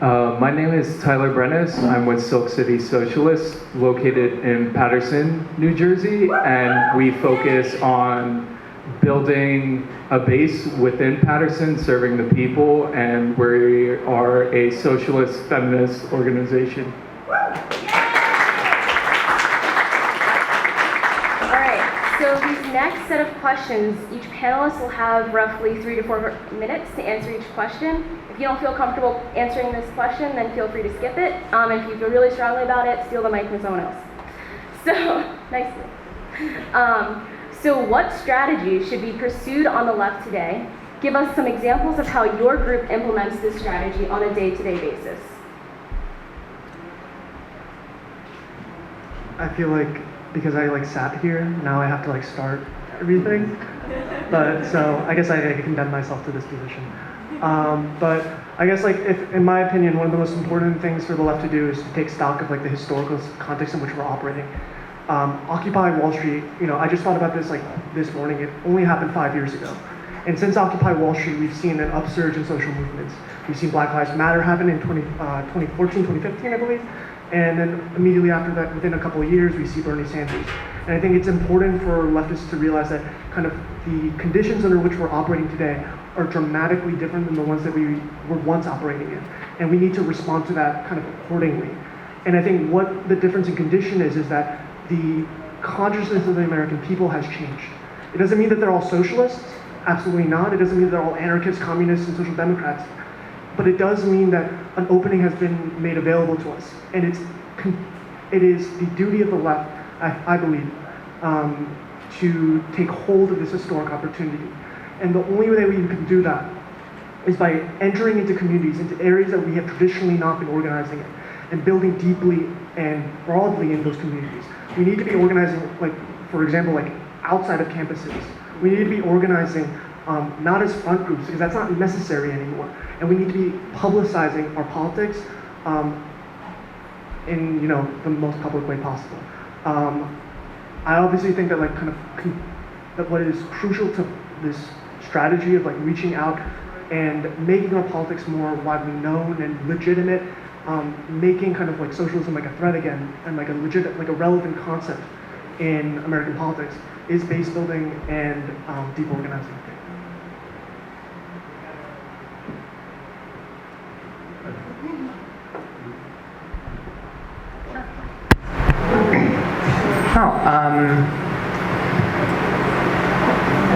My name is Tyler Brennis. I'm with Silk City Socialists, located in Paterson, New Jersey, and we focus on building a base within Paterson, serving the people, and we are a socialist feminist organization. So these next set of questions, each panelist will have roughly 3 to 4 minutes to answer each question. If you don't feel comfortable answering this question, then feel free to skip it. If you feel really strongly about it, steal the mic from someone else. So, nicely. So what strategies should be pursued on the left today? Give us some examples of how your group implements this strategy on a day-to-day basis. I feel like because I sat here, now I have to start everything. But so I guess I condemn myself to this position. But I guess if, in my opinion, one of the most important things for the left to do is to take stock of the historical context in which we're operating. Occupy Wall Street, I just thought about this this morning. It only happened 5 years ago. And since Occupy Wall Street, we've seen an upsurge in social movements. We've seen Black Lives Matter happen in 2014, 2015, I believe. And then immediately after that, within a couple of years, we see Bernie Sanders. And I think it's important for leftists to realize that kind of the conditions under which we're operating today are dramatically different than the ones that we were once operating in. And we need to respond to that kind of accordingly. And I think what the difference in condition is that the consciousness of the American people has changed. It doesn't mean that they're all socialists, absolutely not. It doesn't mean they're all anarchists, communists, and social democrats. But it does mean that an opening has been made available to us. And it is the duty of the left, I believe, to take hold of this historic opportunity. And the only way we can do that is by entering into communities, into areas that we have traditionally not been organizing in, and building deeply and broadly in those communities. We need to be organizing, for example, outside of campuses. We need to be organizing not as front groups, because that's not necessary anymore. And we need to be publicizing our politics in the most public way possible. I obviously think that that what is crucial to this strategy of reaching out and making our politics more widely known and legitimate, making socialism a threat again and a legit, a relevant concept in American politics is base building and deep organizing.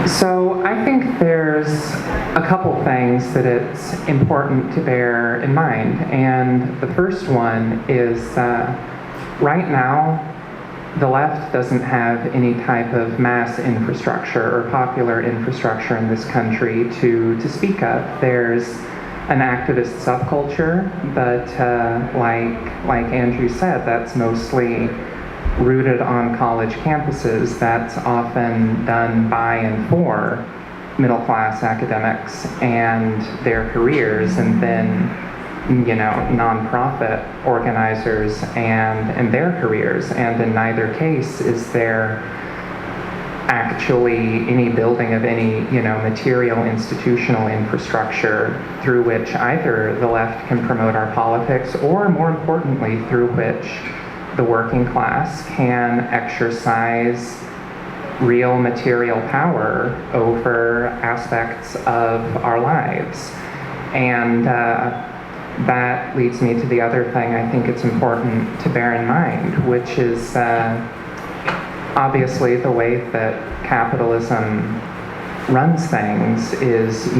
So I think there's a couple things that it's important to bear in mind. And the first one is right now, the left doesn't have any type of mass infrastructure or popular infrastructure in this country to speak of. There's an activist subculture, but like Andrew said, that's mostly rooted on college campuses. That's often done by and for middle-class academics and their careers, and then nonprofit organizers and their careers. And in neither case is there actually any building of any material institutional infrastructure through which either the left can promote our politics, or more importantly, through which the working class can exercise real material power over aspects of our lives. And that leads me to the other thing I think it's important to bear in mind, which is obviously the way that capitalism runs things is,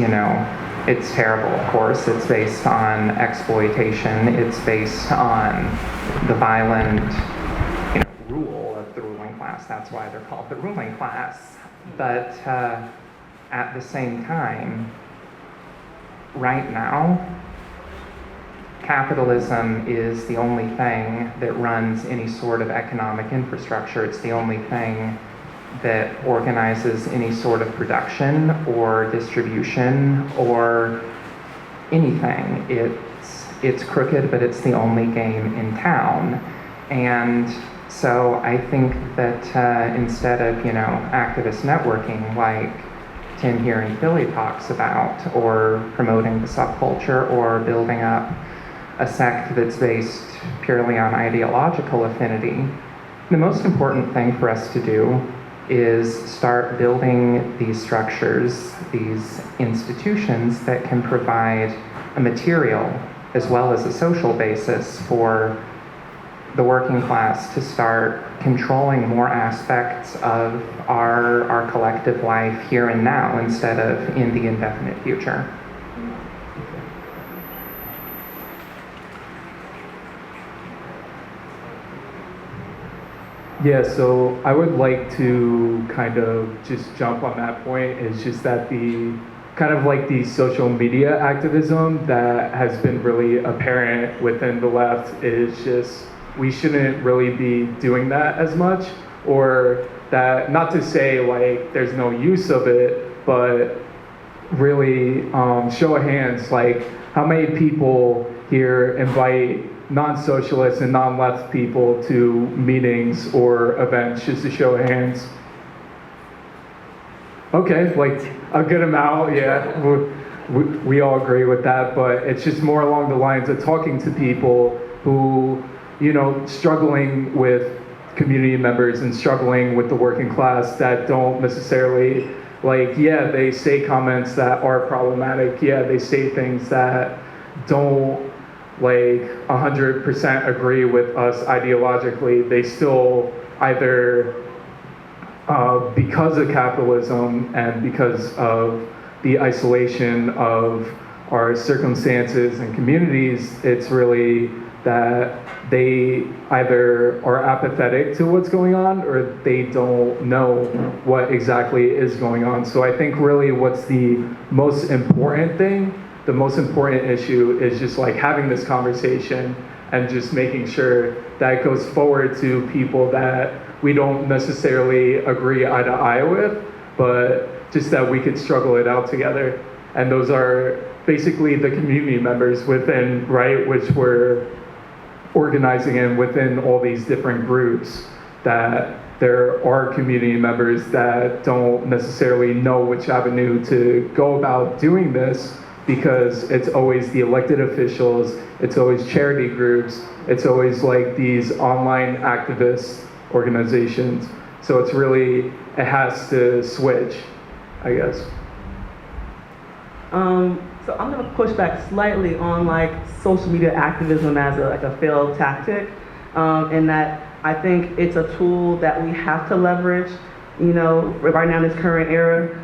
it's terrible, of course. It's based on exploitation. It's based on the violent, rule of the ruling class. That's why they're called the ruling class. But at the same time, right now, capitalism is the only thing that runs any sort of economic infrastructure. It's the only thing that organizes any sort of production or distribution or anything. It's crooked, but it's the only game in town. And so I think that instead of, activist networking like Tim here in Philly talks about, or promoting the subculture, or building up a sect that's based purely on ideological affinity. The most important thing for us to do is start building these structures, these institutions that can provide a material as well as a social basis for the working class to start controlling more aspects of our collective life here and now instead of in the indefinite future. Yeah, so I would like to kind of just jump on that point. It's just that the kind of like the social media activism that has been really apparent within the left is just we shouldn't really be doing that as much, or that, not to say like there's no use of it, but really show of hands, like how many people here invite non-socialist and non-left people to meetings or events, just a show of hands? Okay, like a good amount, yeah. We all agree with that, but it's just more along the lines of talking to people who, you know, struggling with community members and struggling with the working class that don't necessarily, like, yeah, they say comments that are problematic, yeah, they say things that don't like 100% agree with us ideologically. They still either because of capitalism and because of the isolation of our circumstances and communities, it's really that they either are apathetic to what's going on or they don't know what exactly is going on. So I think really what's the most important thing, the most important issue is just like having this conversation and just making sure that it goes forward to people that we don't necessarily agree eye to eye with, but just that we could struggle it out together. And those are basically the community members within, right, which we're organizing in within all these different groups, that there are community members that don't necessarily know which avenue to go about doing this, because it's always the elected officials, it's always charity groups, it's always like these online activist organizations. So it's really, it has to switch, I guess. So I'm gonna push back slightly on like social media activism as a failed tactic, in that I think it's a tool that we have to leverage, you know, right now in this current era.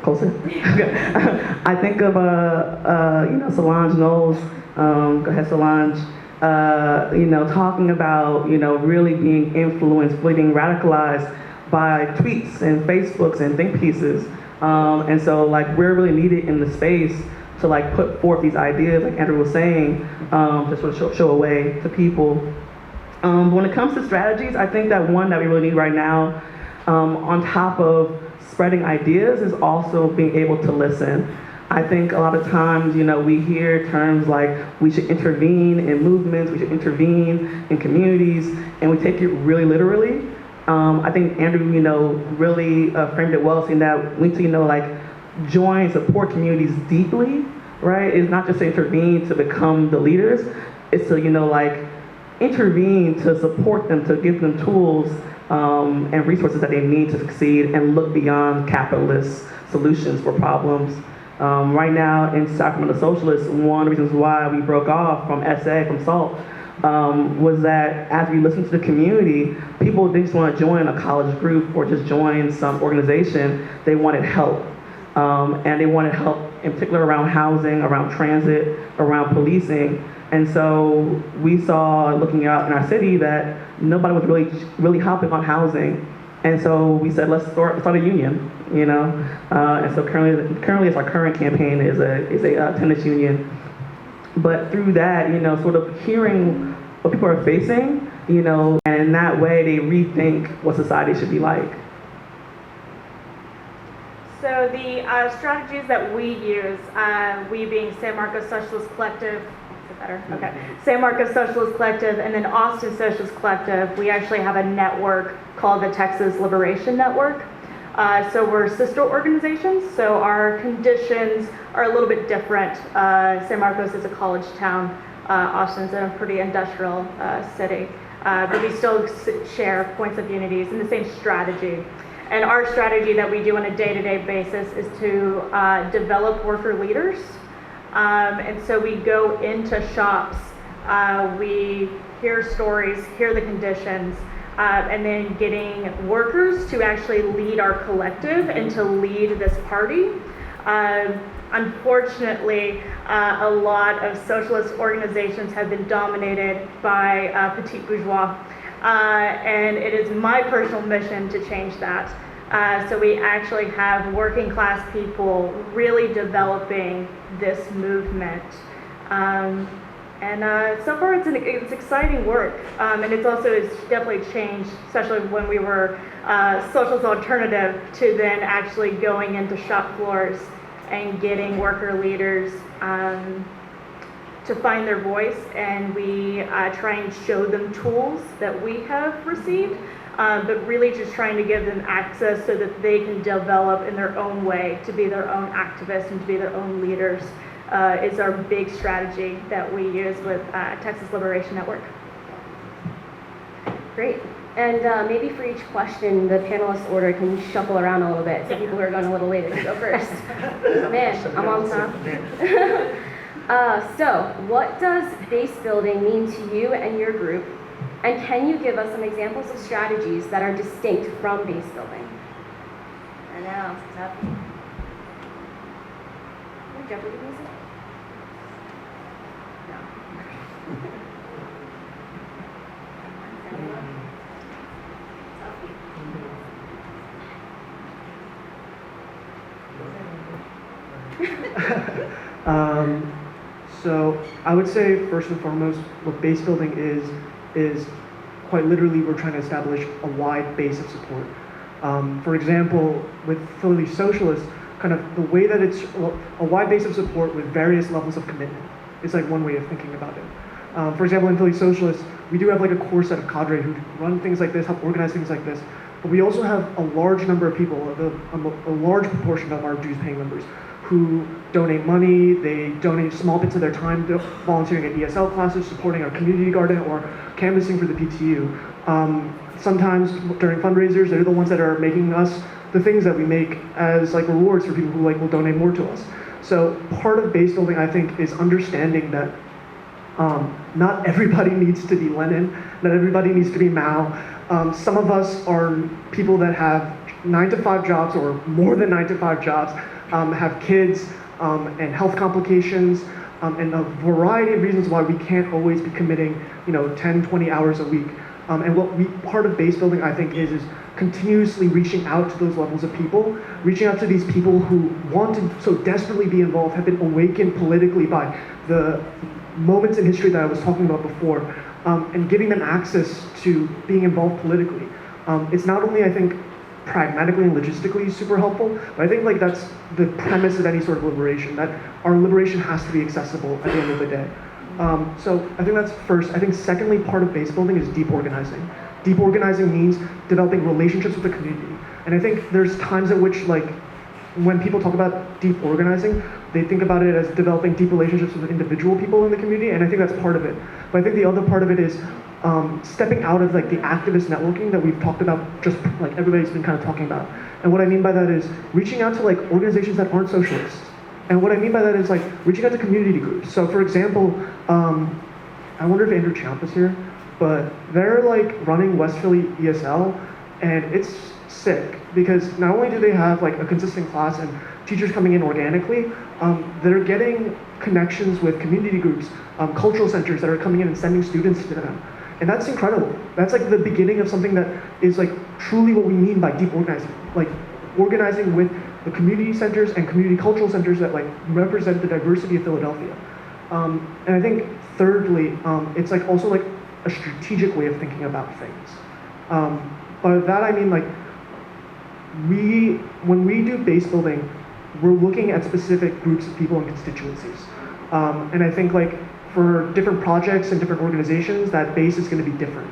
Closer. I think of you know, Solange Knowles. Go ahead, Solange. You know, talking about, you know, really being influenced, being radicalized by tweets and Facebooks and think pieces. And so like we're really needed in the space to like put forth these ideas, like Andrew was saying, to sort of show a way to people. When it comes to strategies, I think that one that we really need right now, on top of spreading ideas, is also being able to listen. I think a lot of times, you know, we hear terms like we should intervene in movements, we should intervene in communities, and we take it really literally. I think Andrew, you know, really framed it well, saying that we need to, you know, like join, support communities deeply, right? It's not just to intervene to become the leaders, it's to, you know, like intervene to support them, to give them tools and resources that they need to succeed and look beyond capitalist solutions for problems. Right now in Sacramento Socialists, one of the reasons why we broke off from SA, from SALT, was that as we listened to the community, people didn't just want to join a college group or just join some organization. They wanted help. And they wanted help in particular around housing, around transit, around policing. And so we saw, looking out in our city, that nobody was really helping on housing. And so we said, let's start a union, you know? And so currently it's our current campaign is a tennis union. But through that, you know, sort of hearing what people are facing, you know, and in that way they rethink what society should be like. So the strategies that we use, we being San Marcos Socialist Collective, is it better? Okay. San Marcos Socialist Collective and then Austin Socialist Collective, we actually have a network called the Texas Liberation Network. So we're sister organizations, so our conditions are a little bit different. San Marcos is a college town. Austin's a pretty industrial city, but we still share points of unities and the same strategy. And our strategy that we do on a day-to-day basis is to develop worker leaders. And so we go into shops, we hear stories, hear the conditions, and then getting workers to actually lead our collective and to lead this party. Unfortunately, a lot of socialist organizations have been dominated by petite bourgeois, and it is my personal mission to change that. So we actually have working class people really developing this movement. And so far it's exciting work, and it's definitely changed, especially when we were socialist alternative to then actually going into shop floors and getting worker leaders to find their voice, and we try and show them tools that we have received, but really just trying to give them access so that they can develop in their own way to be their own activists and to be their own leaders. Is our big strategy that we use with Texas Liberation Network. Great. And maybe for each question, the panelist order can shuffle around a little bit, so people who are going a little later can go first. Man, I'm on time. So, what does base building mean to you and your group? And can you give us some examples of strategies that are distinct from base building? I know, it's tough. Jeopardy music? So I would say first and foremost, what base building is quite literally we're trying to establish a wide base of support. For example, with Philly Socialists, kind of the way that it's a wide base of support with various levels of commitment is like one way of thinking about it. For example, in Philly Socialists, we do have like a core set of cadre who run things like this, help organize things like this, but we also have a large number of people, a large proportion of our dues-paying members who donate money, they donate small bits of their time volunteering at ESL classes, supporting our community garden, or canvassing for the PTU. Sometimes during fundraisers, they're the ones that are making us the things that we make as like rewards for people who like will donate more to us. So part of base building, I think, is understanding that not everybody needs to be Lenin, not everybody needs to be Mao. Some of us are people that have 9-to-5 jobs or more than 9-to-5 jobs, have kids and health complications, and a variety of reasons why we can't always be committing, 10, 20 hours a week. And what part of base building, I think, is continuously reaching out to those levels of people, reaching out to these people who want to so desperately be involved, have been awakened politically by the moments in history that I was talking about before, and giving them access to being involved politically. It's not only, I think, pragmatically and logistically super helpful, but I think like that's the premise of any sort of liberation, that our liberation has to be accessible at the end of the day. So I think that's first. I think secondly, part of base building is deep organizing. Deep organizing means developing relationships with the community. And I think there's times at which, like, when people talk about deep organizing, they think about it as developing deep relationships with individual people in the community, and I think that's part of it. But I think the other part of it is stepping out of like the activist networking that we've talked about, just like everybody's been kind of talking about. And what I mean by that is reaching out to like organizations that aren't socialists. And what I mean by that is like reaching out to community groups. So for example, I wonder if Andrew Champ is here, but they're like running West Philly ESL, and it's sick because not only do they have like a consistent class and teachers coming in organically, they're getting connections with community groups, cultural centers that are coming in and sending students to them. And that's incredible. That's like the beginning of something that is like truly what we mean by deep organizing, like organizing with the community centers and community cultural centers that like represent the diversity of Philadelphia. And I think thirdly, it's like also like a strategic way of thinking about things. By that I mean like when we do base building, we're looking at specific groups of people and constituencies. And I think like for different projects and different organizations, that base is going to be different.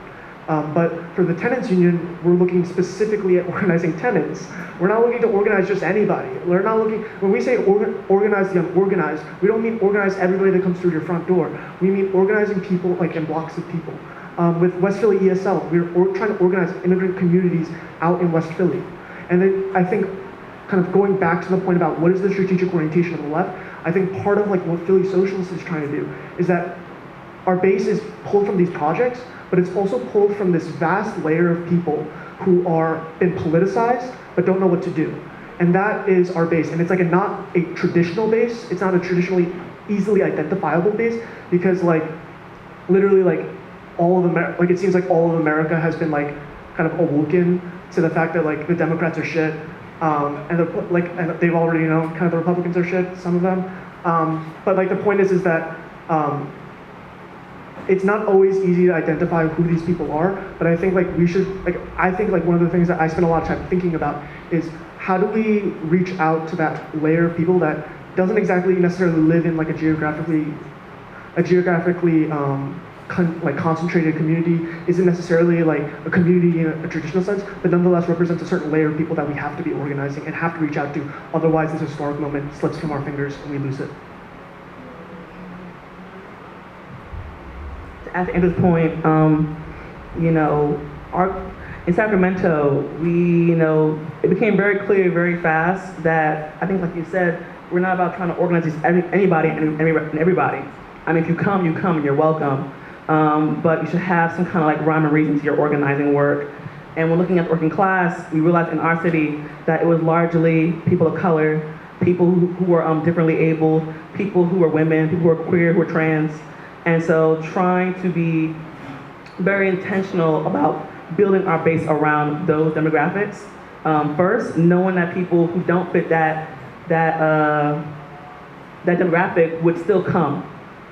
But for the tenants union, we're looking specifically at organizing tenants. We're not looking to organize just anybody. We're not looking, when we say organize the unorganized, we don't mean organize everybody that comes through your front door. We mean organizing people like in blocks of people. With West Philly ESL, we're trying to organize immigrant communities out in West Philly. And then I think kind of going back to the point about what is the strategic orientation of the left, I think part of like what Philly Socialists is trying to do is that our base is pulled from these projects, but it's also pulled from this vast layer of people who are been politicized but don't know what to do. And that is our base. And it's like not a traditional base. It's not a traditionally easily identifiable base because like literally like all of America, like it seems like all of America has been like kind of awoken to the fact that like the Democrats are shit, and they've already kind of the Republicans are shit, some of them. But like the point is that it's not always easy to identify who these people are, but I think like we should, like I think like one of the things that I spend a lot of time thinking about is how do we reach out to that layer of people that doesn't exactly necessarily live in like a geographically like concentrated community, isn't necessarily like a community in a traditional sense, but nonetheless represents a certain layer of people that we have to be organizing and have to reach out to. Otherwise, this historic moment slips from our fingers and we lose it. At Andrew's point, in Sacramento, it became very clear very fast that I think, like you said, we're not about trying to organize anybody and everybody. I mean, if you come, and you're welcome. But you should have some kind of like rhyme and reason to your organizing work. And when looking at the working class, we realized in our city that it was largely people of color, people who were differently able, people who were women, people who were queer, who were trans. And so trying to be very intentional about building our base around those demographics. First, knowing that people who don't fit that demographic would still come,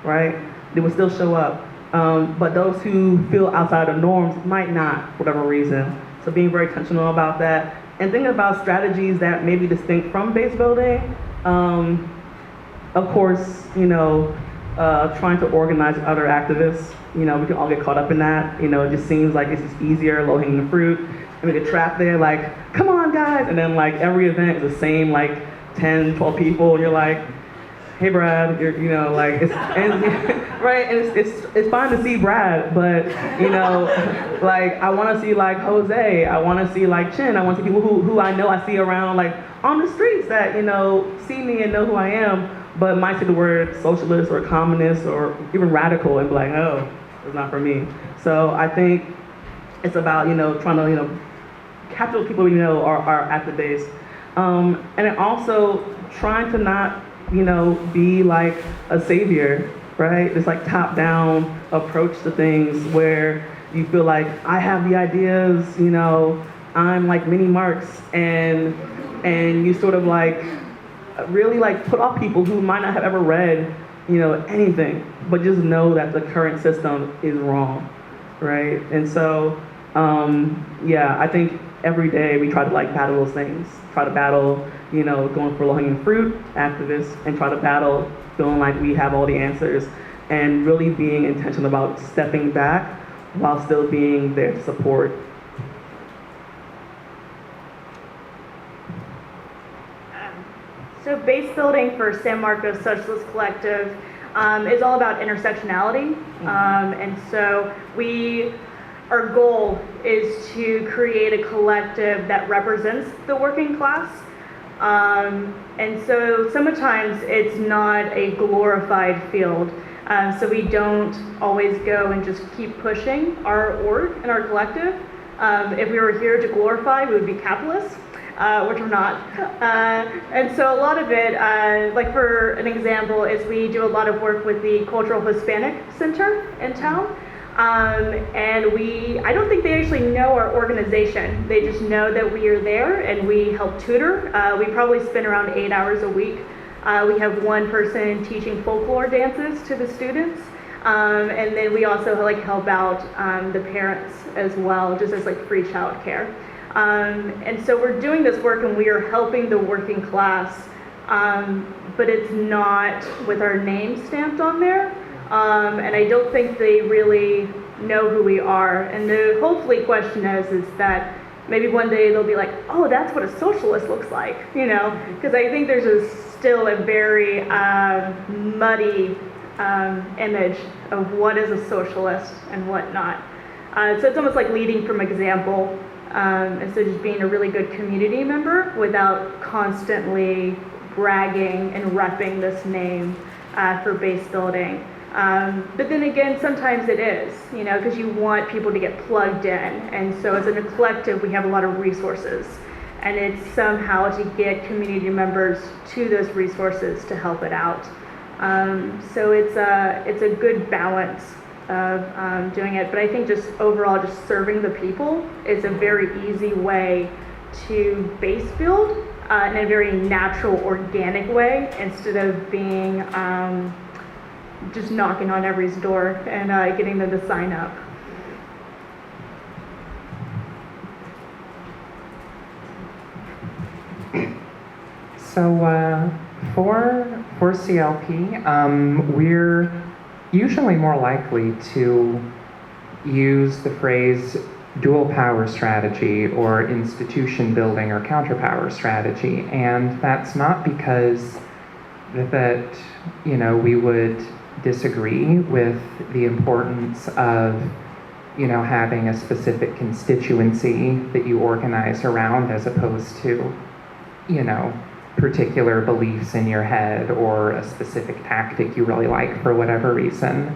right? They would still show up. But those who feel outside of norms might not, for whatever reason. So being very intentional about that and thinking about strategies that may be distinct from base building. Of course, trying to organize other activists. We can all get caught up in that. It just seems like it's just easier, low-hanging fruit. And we get trapped there like, come on guys. And then like every event is the same like 10, 12 people. And you're like, hey Brad, it's right, and it's fine to see Brad, but like I want to see like Jose, I want to see like Chin, I want to see people who I know I see around like on the streets that see me and know who I am, but might see the word socialist or communist or even radical and be like, oh, it's not for me. So I think it's about trying to capture those people are at the base, and then also trying to not be like a savior, right? This like top-down approach to things where you feel like I have the ideas, I'm like mini Marx, and you sort of like really like put off people who might not have ever read, anything, but just know that the current system is wrong, right? And so, I think every day we try to like battle those things, try to battle going for low-hanging fruit, activists, and try to battle feeling like we have all the answers, and really being intentional about stepping back while still being there to support. So base building for San Marcos Socialist Collective is all about intersectionality. And so our goal is to create a collective that represents the working class. And so sometimes it's not a glorified field. So we don't always go and just keep pushing our org and our collective. If we were here to glorify, we would be capitalists, which we're not. And so a lot of it, like for an example, is we do a lot of work with the Cultural Hispanic Center in town. And I don't think they actually know our organization. They just know that we are there and we help tutor. We probably spend around 8 hours a week. We have one person teaching folklore dances to the students. And then we also like help out the parents as well, just as like free childcare. And so we're doing this work and we are helping the working class, but it's not with our name stamped on there. And I don't think they really know who we are. And the hopefully question is that maybe one day they'll be like, oh, that's what a socialist looks like, you know? Because I think there's still a very muddy image of what is a socialist and what not. So it's almost like leading from example, and so just being a really good community member without constantly bragging and repping this name for base building. But then again, sometimes it is, you know, because you want people to get plugged in. And so as a collective, we have a lot of resources. And it's somehow to get community members to those resources to help it out. So it's a good balance of doing it. But I think just overall, just serving the people is a very easy way to base build in a very natural, organic way instead of being just knocking on everybody's door and getting them to sign up. So for CLP, we're usually more likely to use the phrase dual power strategy or institution building or counterpower strategy, and that's not because that you know we would disagree with the importance of you know having a specific constituency that you organize around as opposed to you know particular beliefs in your head or a specific tactic you really like for whatever reason.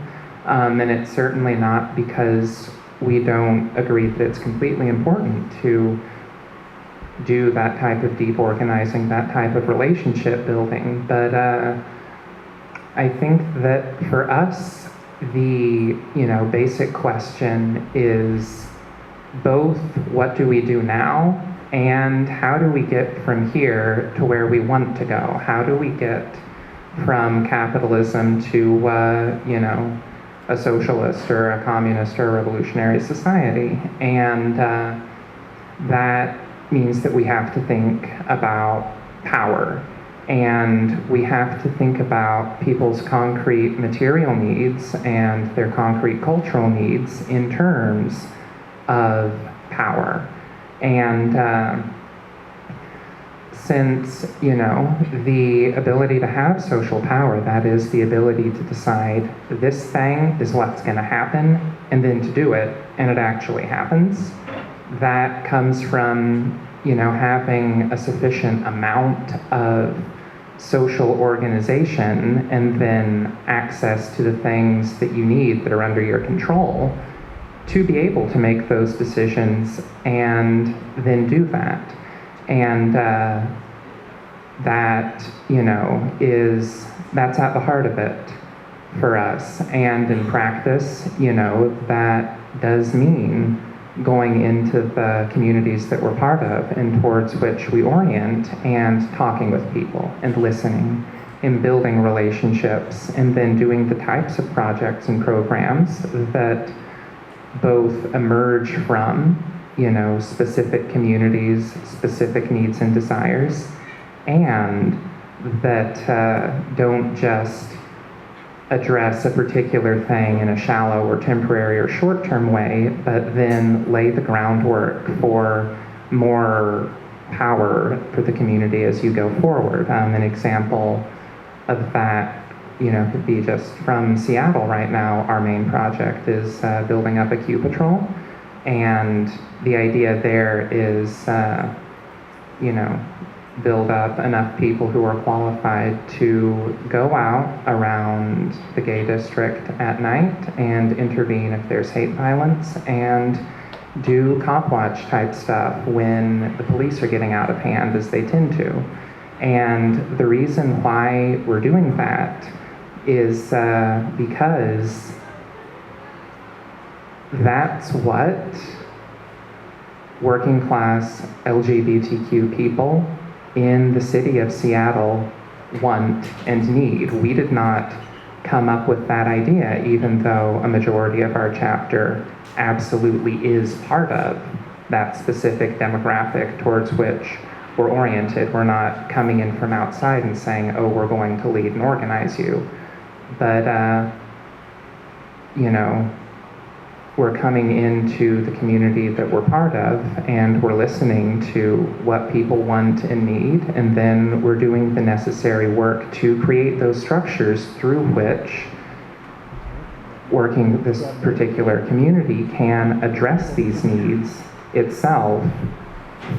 And it's certainly not because we don't agree that it's completely important to do that type of deep organizing, that type of relationship building. But I think that for us, the basic question is both what do we do now and how do we get from here to where we want to go? How do we get from capitalism to a socialist or a communist or a revolutionary society? And that means that we have to think about power, and we have to think about people's concrete material needs and their concrete cultural needs in terms of power. And since, the ability to have social power, that is the ability to decide this thing is what's going to happen, and then to do it, and it actually happens, that comes from, having a sufficient amount of social organization and then access to the things that you need that are under your control to be able to make those decisions and then do that. And that's at the heart of it for us. And in practice, that does mean going into the communities that we're part of and towards which we orient and talking with people and listening and building relationships and then doing the types of projects and programs that both emerge from, specific communities, specific needs and desires, and that don't just address a particular thing in a shallow or temporary or short-term way, but then lay the groundwork for more power for the community as you go forward. An example of that could be just from Seattle right now. Our main project is building up a Q Patrol, and the idea there is, build up enough people who are qualified to go out around the gay district at night and intervene if there's hate violence and do cop watch type stuff when the police are getting out of hand, as they tend to. And the reason why we're doing that is because that's what working class LGBTQ people in the city of Seattle want and need. We did not come up with that idea, even though a majority of our chapter absolutely is part of that specific demographic towards which we're oriented. We're not coming in from outside and saying, oh, we're going to lead and organize you. But, we're coming into the community that we're part of, and we're listening to what people want and need, and then we're doing the necessary work to create those structures through which working this particular community can address these needs itself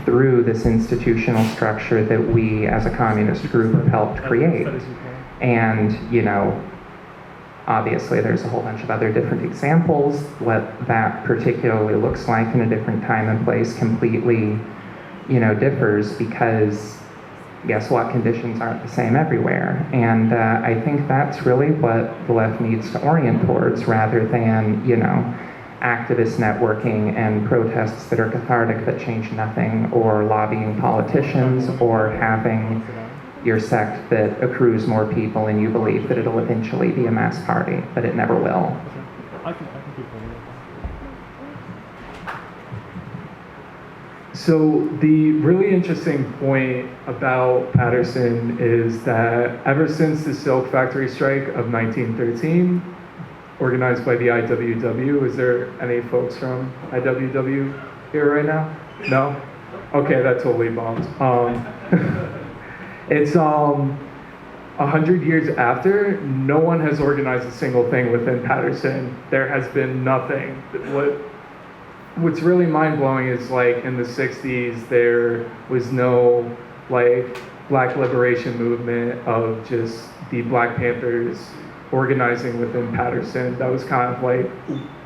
through this institutional structure that we as a communist group have helped create. And, you know, obviously there's a whole bunch of other different examples. What that particularly looks like in a different time and place completely, you know, differs, because guess what, conditions aren't the same everywhere. And I think that's really what the left needs to orient towards, rather than, you know, activist networking and protests that are cathartic but change nothing, or lobbying politicians, or having your sect that accrues more people and you believe that it'll eventually be a mass party, but it never will. So the really interesting point about Patterson is that ever since the Silk Factory strike of 1913, organized by the IWW, is there any folks from IWW here right now? No? Okay, that totally bombed. It's 100 years after, no one has organized a single thing within Patterson. There has been nothing. What's really mind-blowing is, like, in the 60s, there was no, like, Black liberation movement of just the Black Panthers organizing within Patterson. That was kind of like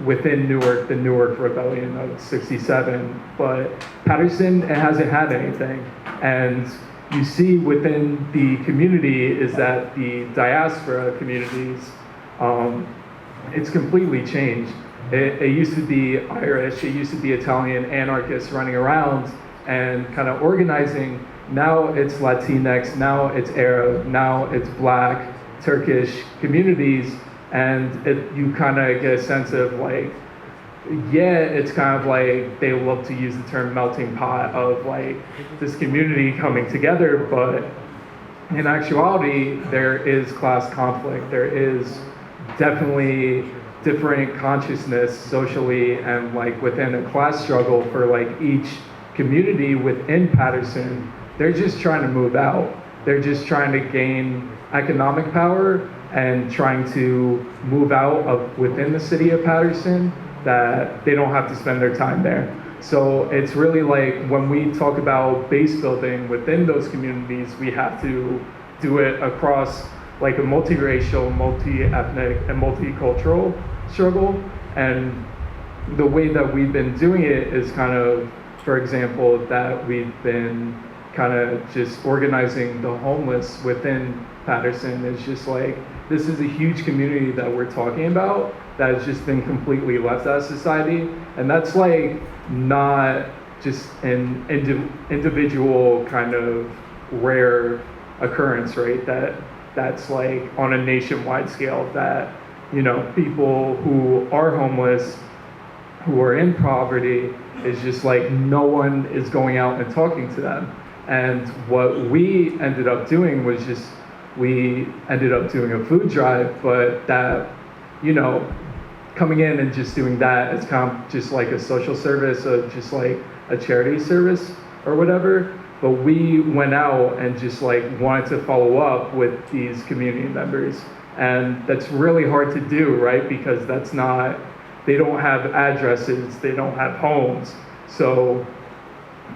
within Newark, the Newark Rebellion of '67. But Patterson, it hasn't had anything. And you see within the community is that the diaspora communities, it's completely changed. It used to be Irish, it used to be Italian anarchists running around and kind of organizing. Now it's Latinx, now it's Arab, now it's Black, Turkish communities, and you kind of get a sense of, like, yeah, it's kind of like they love to use the term melting pot of, like, this community coming together, but in actuality, there is class conflict. There is definitely different consciousness socially and, like, within a class struggle for, like, each community within Patterson. They're just trying to move out. They're just trying to gain economic power and trying to move out of within the city of Patterson, that they don't have to spend their time there. So it's really like, when we talk about base building within those communities, we have to do it across, like, a multiracial, multi-ethnic, and multicultural struggle. And the way that we've been doing it is kind of, for example, that we've been kind of just organizing the homeless within Patterson. Is just like, this is a huge community that we're talking about that has just been completely left out of society. And that's, like, not just an individual kind of rare occurrence, right? That's like on a nationwide scale, that, you know, people who are homeless, who are in poverty, is just like no one is going out and talking to them. And what we ended up doing was just, we ended up doing a food drive, but that, you know, coming in and just doing that as kind of just like a social service, or just like a charity service or whatever. But we went out and just, like, wanted to follow up with these community members. And that's really hard to do, right? Because that's not, they don't have addresses, they don't have homes. So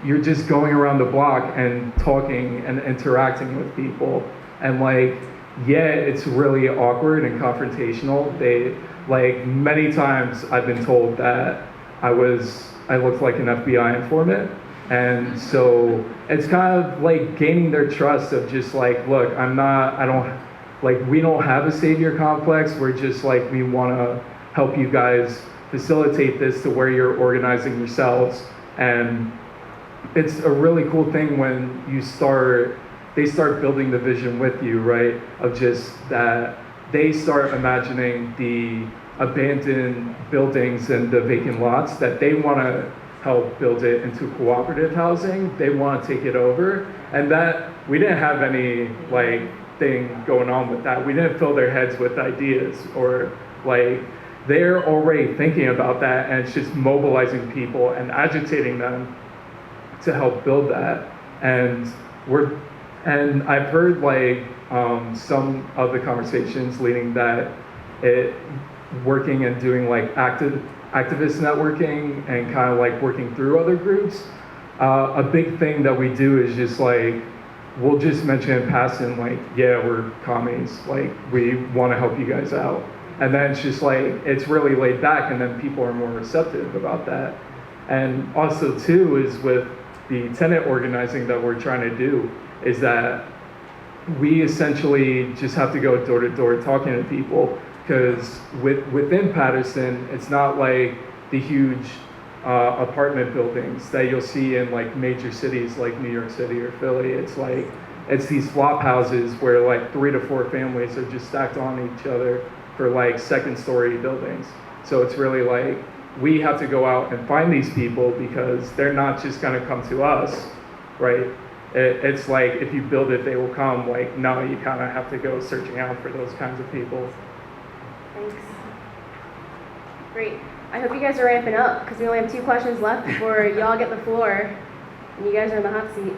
you're just going around the block and talking and interacting with people. And, like, yeah, it's really awkward and confrontational. They, like, many times I've been told that I looked like an FBI informant. And so it's kind of like gaining their trust of just like, look, we don't have a savior complex. We're just like, we want to help you guys facilitate this to where you're organizing yourselves. And it's a really cool thing when they start building the vision with you, right? Of just that they start imagining the abandoned buildings and the vacant lots, that they want to help build it into cooperative housing. They want to take it over. And that, we didn't have any, like, thing going on with that. We didn't fill their heads with ideas, or, like, they're already thinking about that, and it's just mobilizing people and agitating them to help build that. And I've heard like some of the conversations leading that working and doing like activist networking and kind of like working through other groups. A big thing that we do is just like, we'll just mention in passing like, yeah, we're commies, like we want to help you guys out. And then it's just like, it's really laid back, and then people are more receptive about that. And also too is with the tenant organizing that we're trying to do, is that we essentially just have to go door to door talking to people, because within Patterson, it's not like the huge apartment buildings that you'll see in like major cities like New York City or Philly. It's like, it's these flop houses where like 3 to 4 families are just stacked on each other for like second story buildings. So it's really like, we have to go out and find these people, because they're not just gonna come to us, right? It's like, if you build it, they will come. Like, no, you kind of have to go searching out for those kinds of people. Thanks. Great. I hope you guys are ramping up, because we only have 2 questions left before y'all get the floor and you guys are in the hot seat.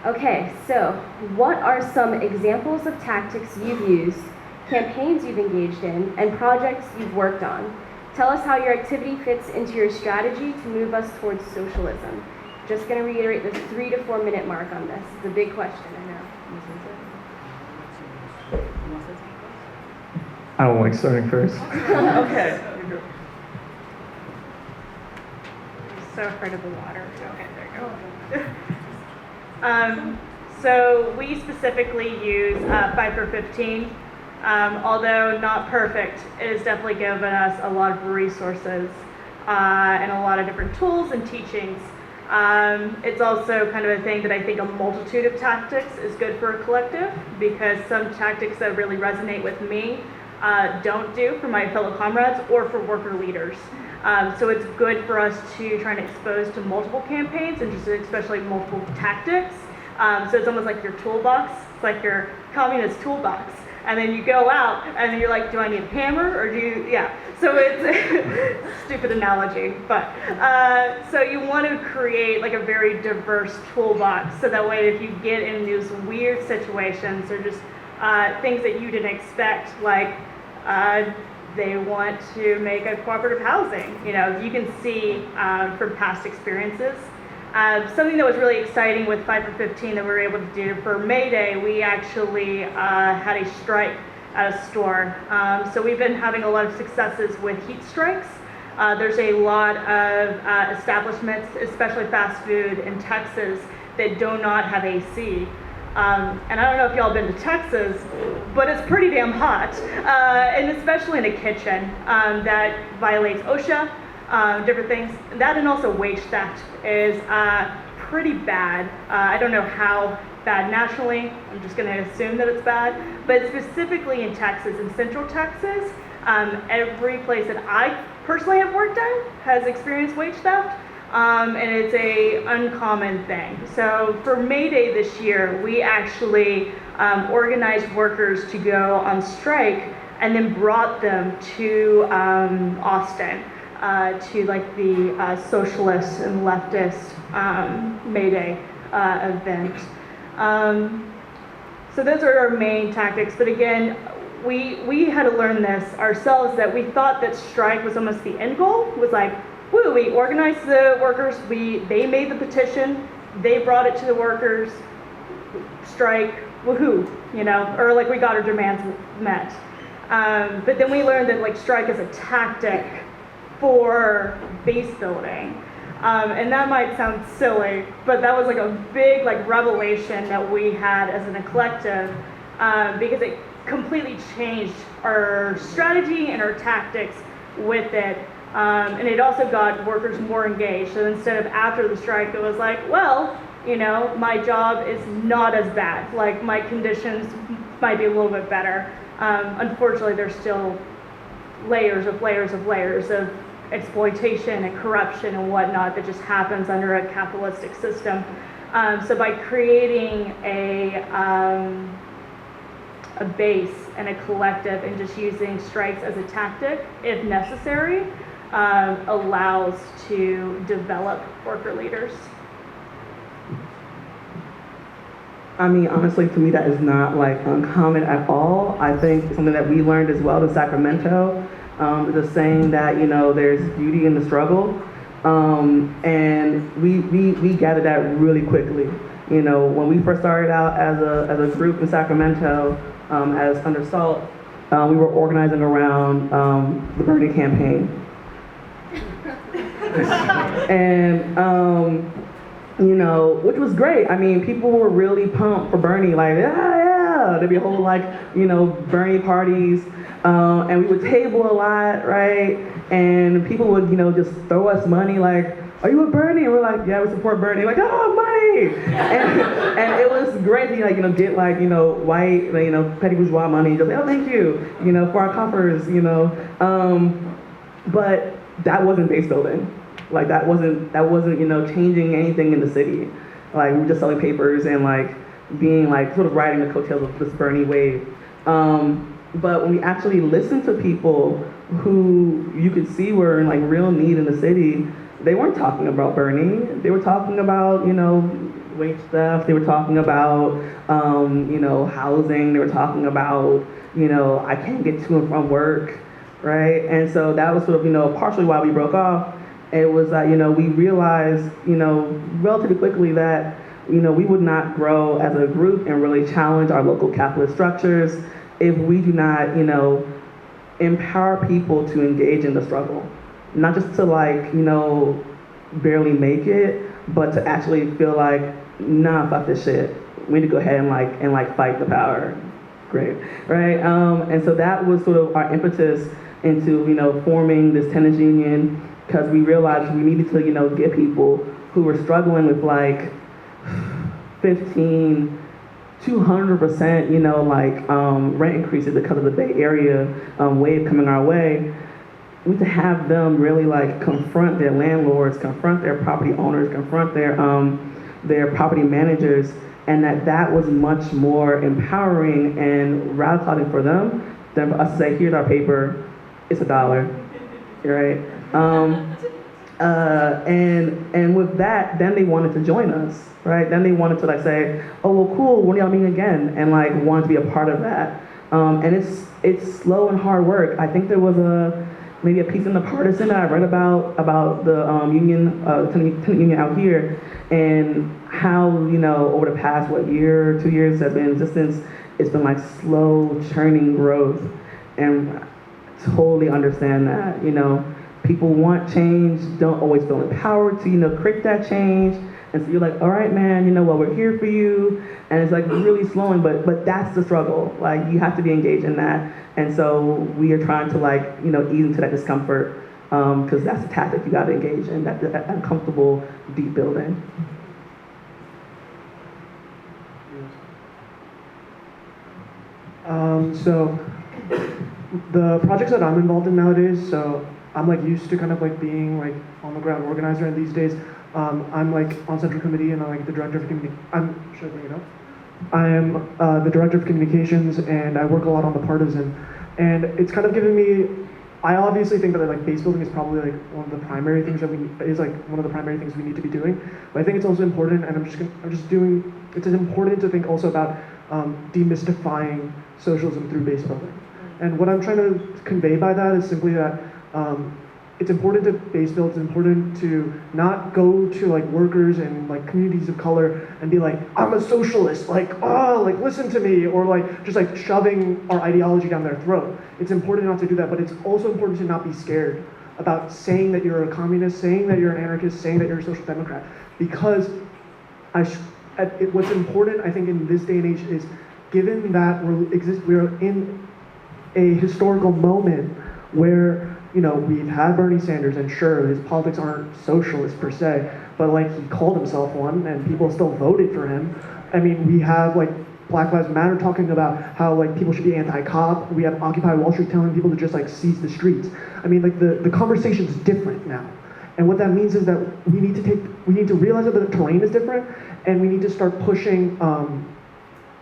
Okay, so what are some examples of tactics you've used, campaigns you've engaged in, and projects you've worked on? Tell us how your activity fits into your strategy to move us towards socialism. Just going to reiterate the 3 to 4 minute mark on this. It's a big question, I know. I don't like starting first. Okay. So afraid of the water. Okay, there you go. So we specifically use 5 for 15. Although not perfect, it has definitely given us a lot of resources and a lot of different tools and teachings. It's also kind of a thing that I think a multitude of tactics is good for a collective, because some tactics that really resonate with me don't do for my fellow comrades or for worker leaders. So it's good for us to try and expose to multiple campaigns and just especially multiple tactics. So it's almost like your toolbox. It's like your communist toolbox. And then you go out and then you're like, do I need a hammer or do you, yeah. So it's stupid analogy, but so you want to create like a very diverse toolbox, so that way if you get in these weird situations or just things that you didn't expect, like they want to make a cooperative housing, you know, you can see from past experiences. Something that was really exciting with 5 for 15 that we were able to do for May Day, we actually had a strike at a store. So we've been having a lot of successes with heat strikes. There's a lot of establishments, especially fast food in Texas, that do not have AC. And I don't know if y'all been to Texas, but it's pretty damn hot, and especially in a kitchen that violates OSHA. Different things. That and also wage theft is pretty bad. I don't know how bad nationally. I'm just going to assume that it's bad. But specifically in Texas, in Central Texas, every place that I personally have worked at has experienced wage theft. And it's a uncommon thing. So for May Day this year, we actually organized workers to go on strike and then brought them to Austin. To like the socialist and leftist May Day event. So those are our main tactics. But again, we had to learn this ourselves, that we thought that strike was almost the end goal. It was like, woo, we organized the workers, they made the petition, they brought it to the workers, strike, woohoo, you know, or like we got our demands met. But then we learned that like strike is a tactic for base building. And that might sound silly, but that was like a big like revelation that we had as a collective, because it completely changed our strategy and our tactics with it. And it also got workers more engaged. So instead of after the strike, it was like, well, you know, my job is not as bad. Like my conditions might be a little bit better. Unfortunately, there's still layers of exploitation and corruption and whatnot that just happens under a capitalistic system. So by creating a a base and a collective and just using strikes as a tactic, if necessary, allows to develop worker leaders. I mean, honestly, to me, that is not like uncommon at all. I think something that we learned as well in Sacramento, the saying that, you know, there's beauty in the struggle. And we gathered that really quickly. You know, when we first started out as a group in Sacramento, as Under Salt, we were organizing around the Bernie campaign. And, you know, which was great. I mean, people were really pumped for Bernie, like, yeah. There'd be a whole, like, you know, Bernie parties. And we would table a lot, right? And people would, you know, just throw us money, like, are you with Bernie? And we're like, yeah, we support Bernie. Like, oh, money! And it was great to, like, you know, get, like, you know, white, you know, petty bourgeois money. Just like, oh, thank you, you know, for our coffers, you know. But that wasn't base building. Like, that wasn't, you know, changing anything in the city. Like, we were just selling papers and, like, being, like, sort of riding the coattails of this Bernie wave. But when we actually listened to people who you could see were in, like, real need in the city, they weren't talking about Bernie. They were talking about, you know, wage theft. They were talking about, you know, housing. They were talking about, you know, I can't get to and from work, right? And so that was sort of, you know, partially why we broke off. It was that, you know, we realized, you know, relatively quickly that, you know, we would not grow as a group and really challenge our local capitalist structures if we do not, you know, empower people to engage in the struggle. Not just to, like, you know, barely make it, but to actually feel like, nah, fuck this shit. We need to go ahead and fight the power. Great, right? And so that was sort of our impetus into, you know, forming this tenants union, because we realized we needed to, you know, get people who were struggling with, like, 15, 200%, you know, like, rent increases because of the Bay Area wave coming our way. We need to have them really, like, confront their landlords, confront their property owners, confront their property managers, and that was much more empowering and radicalizing for them than for us to say, here's our paper, it's $1, right? And with that, then they wanted to join us, right? Then they wanted to, like, say, oh, well, cool, when are y'all meeting again? And, like, wanted to be a part of that. And it's slow and hard work. I think there was maybe a piece in The Partisan that I read about the union, tenant union out here, and how, you know, over the past, 2 years has been in existence, it's been, like, slow churning growth. And I totally understand that, you know. People want change, don't always feel empowered to, you know, create that change. And so you're like, all right, man, you know, well, we're here for you. And it's, like, really slowing, but that's the struggle. Like, you have to be engaged in that. And so we are trying to, like, you know, ease into that discomfort, because that's a tactic you got to engage in, that uncomfortable deep building. So the projects that I'm involved in nowadays, so I'm, like, used to kind of, like, being, like, on the ground organizer, and these days I'm, like, on central committee, and I'm, like, the director of should I bring it up? I am the director of communications, and I work a lot on The Partisan, and it's kind of given me, I obviously think that, like, base building is probably, like, one of the primary things that one of the primary things we need to be doing, but I think it's also important, and it's important to think also about demystifying socialism through base building. And what I'm trying to convey by that is simply that it's important to base build, it's important to not go to, like, workers and, like, communities of color and be like, I'm a socialist, like, oh, like, listen to me, or, like, just, like, shoving our ideology down their throat. It's important not to do that, but it's also important to not be scared about saying that you're a communist, saying that you're an anarchist, saying that you're a social democrat, because what's important, I think, in this day and age is, given that we're in a historical moment where, you know, we've had Bernie Sanders, and sure, his politics aren't socialist per se, but, like, he called himself one, and people still voted for him. I mean, we have, like, Black Lives Matter talking about how, like, people should be anti-cop. We have Occupy Wall Street telling people to just, like, seize the streets. I mean, like, the conversation's different now. And what that means is that we need to realize that the terrain is different, and we need to start pushing,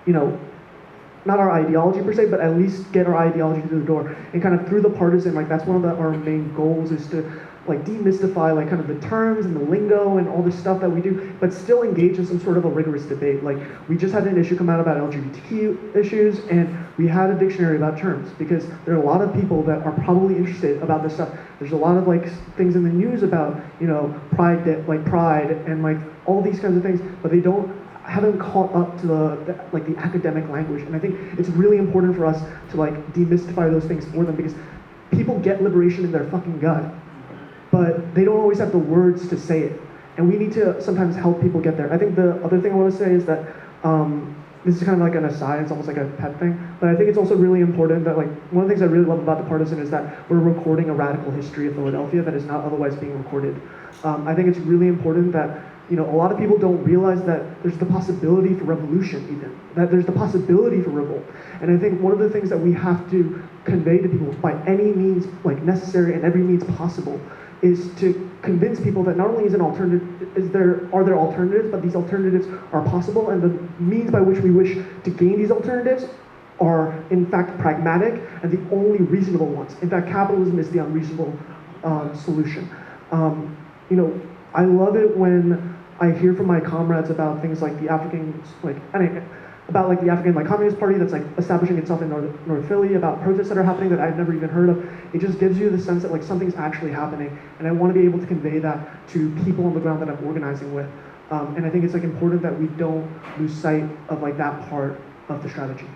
you know, not our ideology per se, but at least get our ideology through the door. And kind of through the partisan, like that's one of our main goals is to like demystify like kind of the terms and the lingo and all this stuff that we do, but still engage in some sort of a rigorous debate. Like we just had an issue come out about LGBTQ issues, and we had a dictionary about terms because there are a lot of people that are probably interested about this stuff. There's a lot of like things in the news about, you know, pride and like all these kinds of things, but they haven't caught up to the academic language. And I think it's really important for us to like demystify those things for them, because people get liberation in their fucking gut, but they don't always have the words to say it. And we need to sometimes help people get there. I think the other thing I want to say is that this is kind of like an aside, it's almost like a pet thing, but I think it's also really important that like, one of the things I really love about The Partisan is that we're recording a radical history of Philadelphia that is not otherwise being recorded. I think it's really important that, you know, a lot of people don't realize that there's the possibility for revolution even, that there's the possibility for revolt. And I think one of the things that we have to convey to people by any means like necessary and every means possible is to convince people that not only is an alternative, are there alternatives, but these alternatives are possible, and the means by which we wish to gain these alternatives are in fact pragmatic and the only reasonable ones. In fact, capitalism is the unreasonable solution. You know, I love it when I hear from my comrades about things like the African, about like the African Communist Party that's like establishing itself in North Philly, about protests that are happening that I've never even heard of. It just gives you the sense that like something's actually happening, and I want to be able to convey that to people on the ground that I'm organizing with. And I think it's like important that we don't lose sight of like that part of the strategy.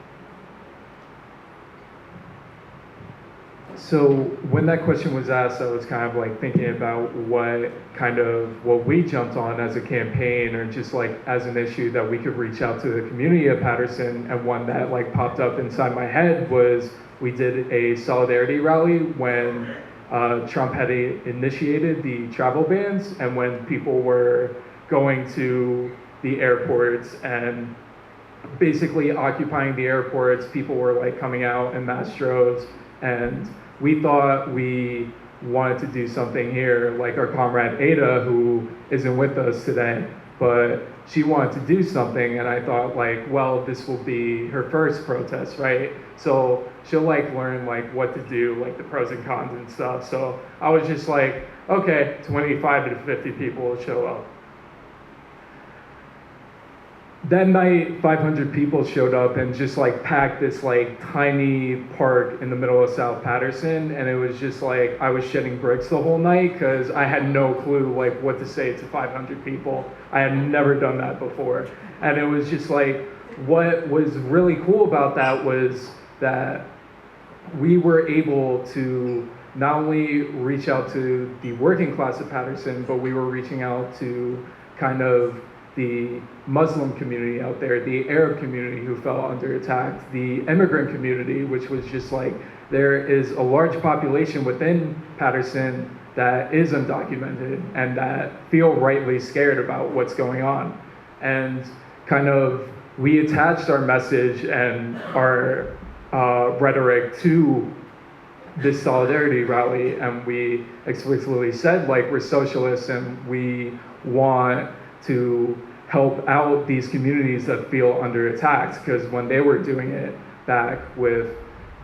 So when that question was asked, I was kind of like thinking about what we jumped on as a campaign, or just like as an issue that we could reach out to the community of Patterson. And one that like popped up inside my head was we did a solidarity rally when Trump had initiated the travel bans, and when people were going to the airports and basically occupying the airports, people were like coming out in mass droves, and we thought we wanted to do something here, like our comrade Ada, who isn't with us today, but she wanted to do something, and I thought like, well, this will be her first protest, right? So she'll like learn like what to do, like the pros and cons and stuff. So I was just like, okay, 25 to 50 people will show up. That night, 500 people showed up and just like packed this like tiny park in the middle of South Patterson, and it was just like I was shedding bricks the whole night because I had no clue like what to say to 500 people. I had never done that before, and it was just like what was really cool about that was that we were able to not only reach out to the working class of Patterson, but we were reaching out to kind of the Muslim community out there, the Arab community who fell under attack, the immigrant community, which was just like, there is a large population within Patterson that is undocumented and that feel rightly scared about what's going on. And kind of, we attached our message and our rhetoric to this solidarity rally, and we explicitly said like, we're socialists and we want to help out these communities that feel under attack, because when they were doing it back with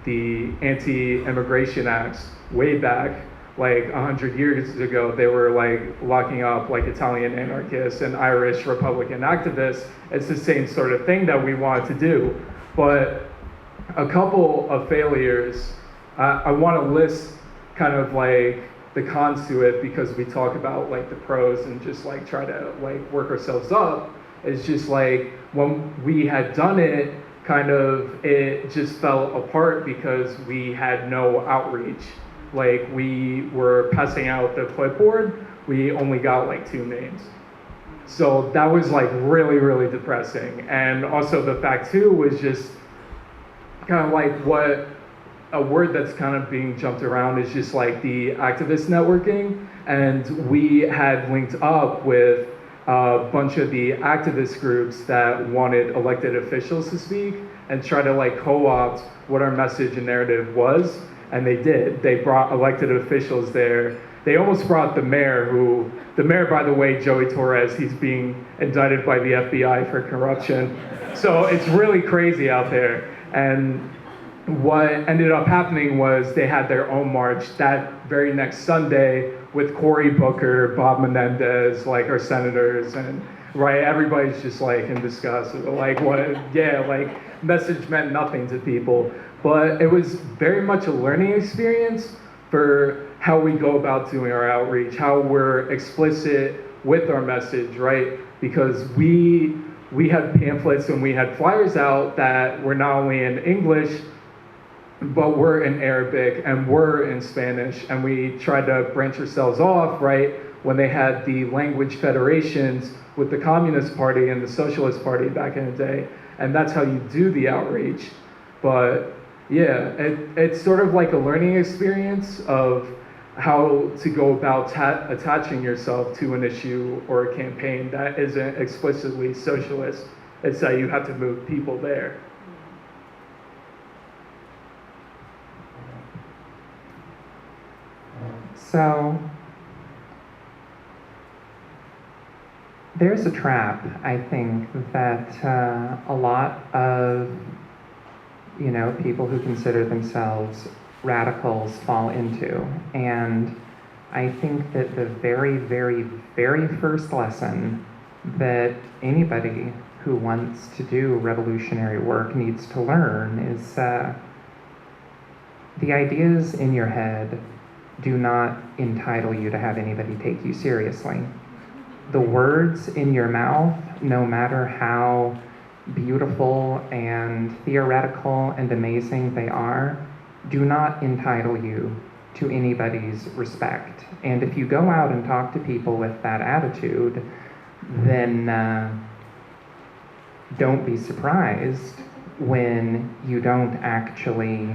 the anti-immigration acts way back like 100 years ago, they were like locking up like Italian anarchists and Irish Republican activists. It's the same sort of thing that we wanted to do. But a couple of failures, I want to list kind of like the cons to it, because we talk about like the pros and just like try to like work ourselves up. It's just like when we had done it, kind of it just fell apart because we had no outreach. Like we were passing out the clipboard, we only got like 2 names. So that was like really, really depressing. And also the fact too was just kind of like what a word that's kind of being jumped around is just like the activist networking. And we had linked up with a bunch of the activist groups that wanted elected officials to speak and try to like co-opt what our message and narrative was. And they did. They brought elected officials there. They almost brought the mayor, by the way, Joey Torres, he's being indicted by the FBI for corruption. So it's really crazy out there. And what ended up happening was they had their own march that very next Sunday with Cory Booker, Bob Menendez, like our senators, and right, everybody's just like in disgust, like what, yeah, like message meant nothing to people. But it was very much a learning experience for how we go about doing our outreach, how we're explicit with our message, right? Because we had pamphlets and we had flyers out that were not only in English, but we're in Arabic and we're in Spanish, and we tried to branch ourselves off, right? When they had the language federations with the Communist Party and the Socialist Party back in the day, and that's how you do the outreach. But yeah, it's sort of like a learning experience of how to go about attaching yourself to an issue or a campaign that isn't explicitly socialist. It's that you have to move people there. So there's a trap, I think, that a lot of, people who consider themselves radicals fall into. And I think that the very, very, very first lesson that anybody who wants to do revolutionary work needs to learn is the ideas in your head do not entitle you to have anybody take you seriously. The words in your mouth, no matter how beautiful and theoretical and amazing they are, do not entitle you to anybody's respect. And if you go out and talk to people with that attitude, then don't be surprised when you don't actually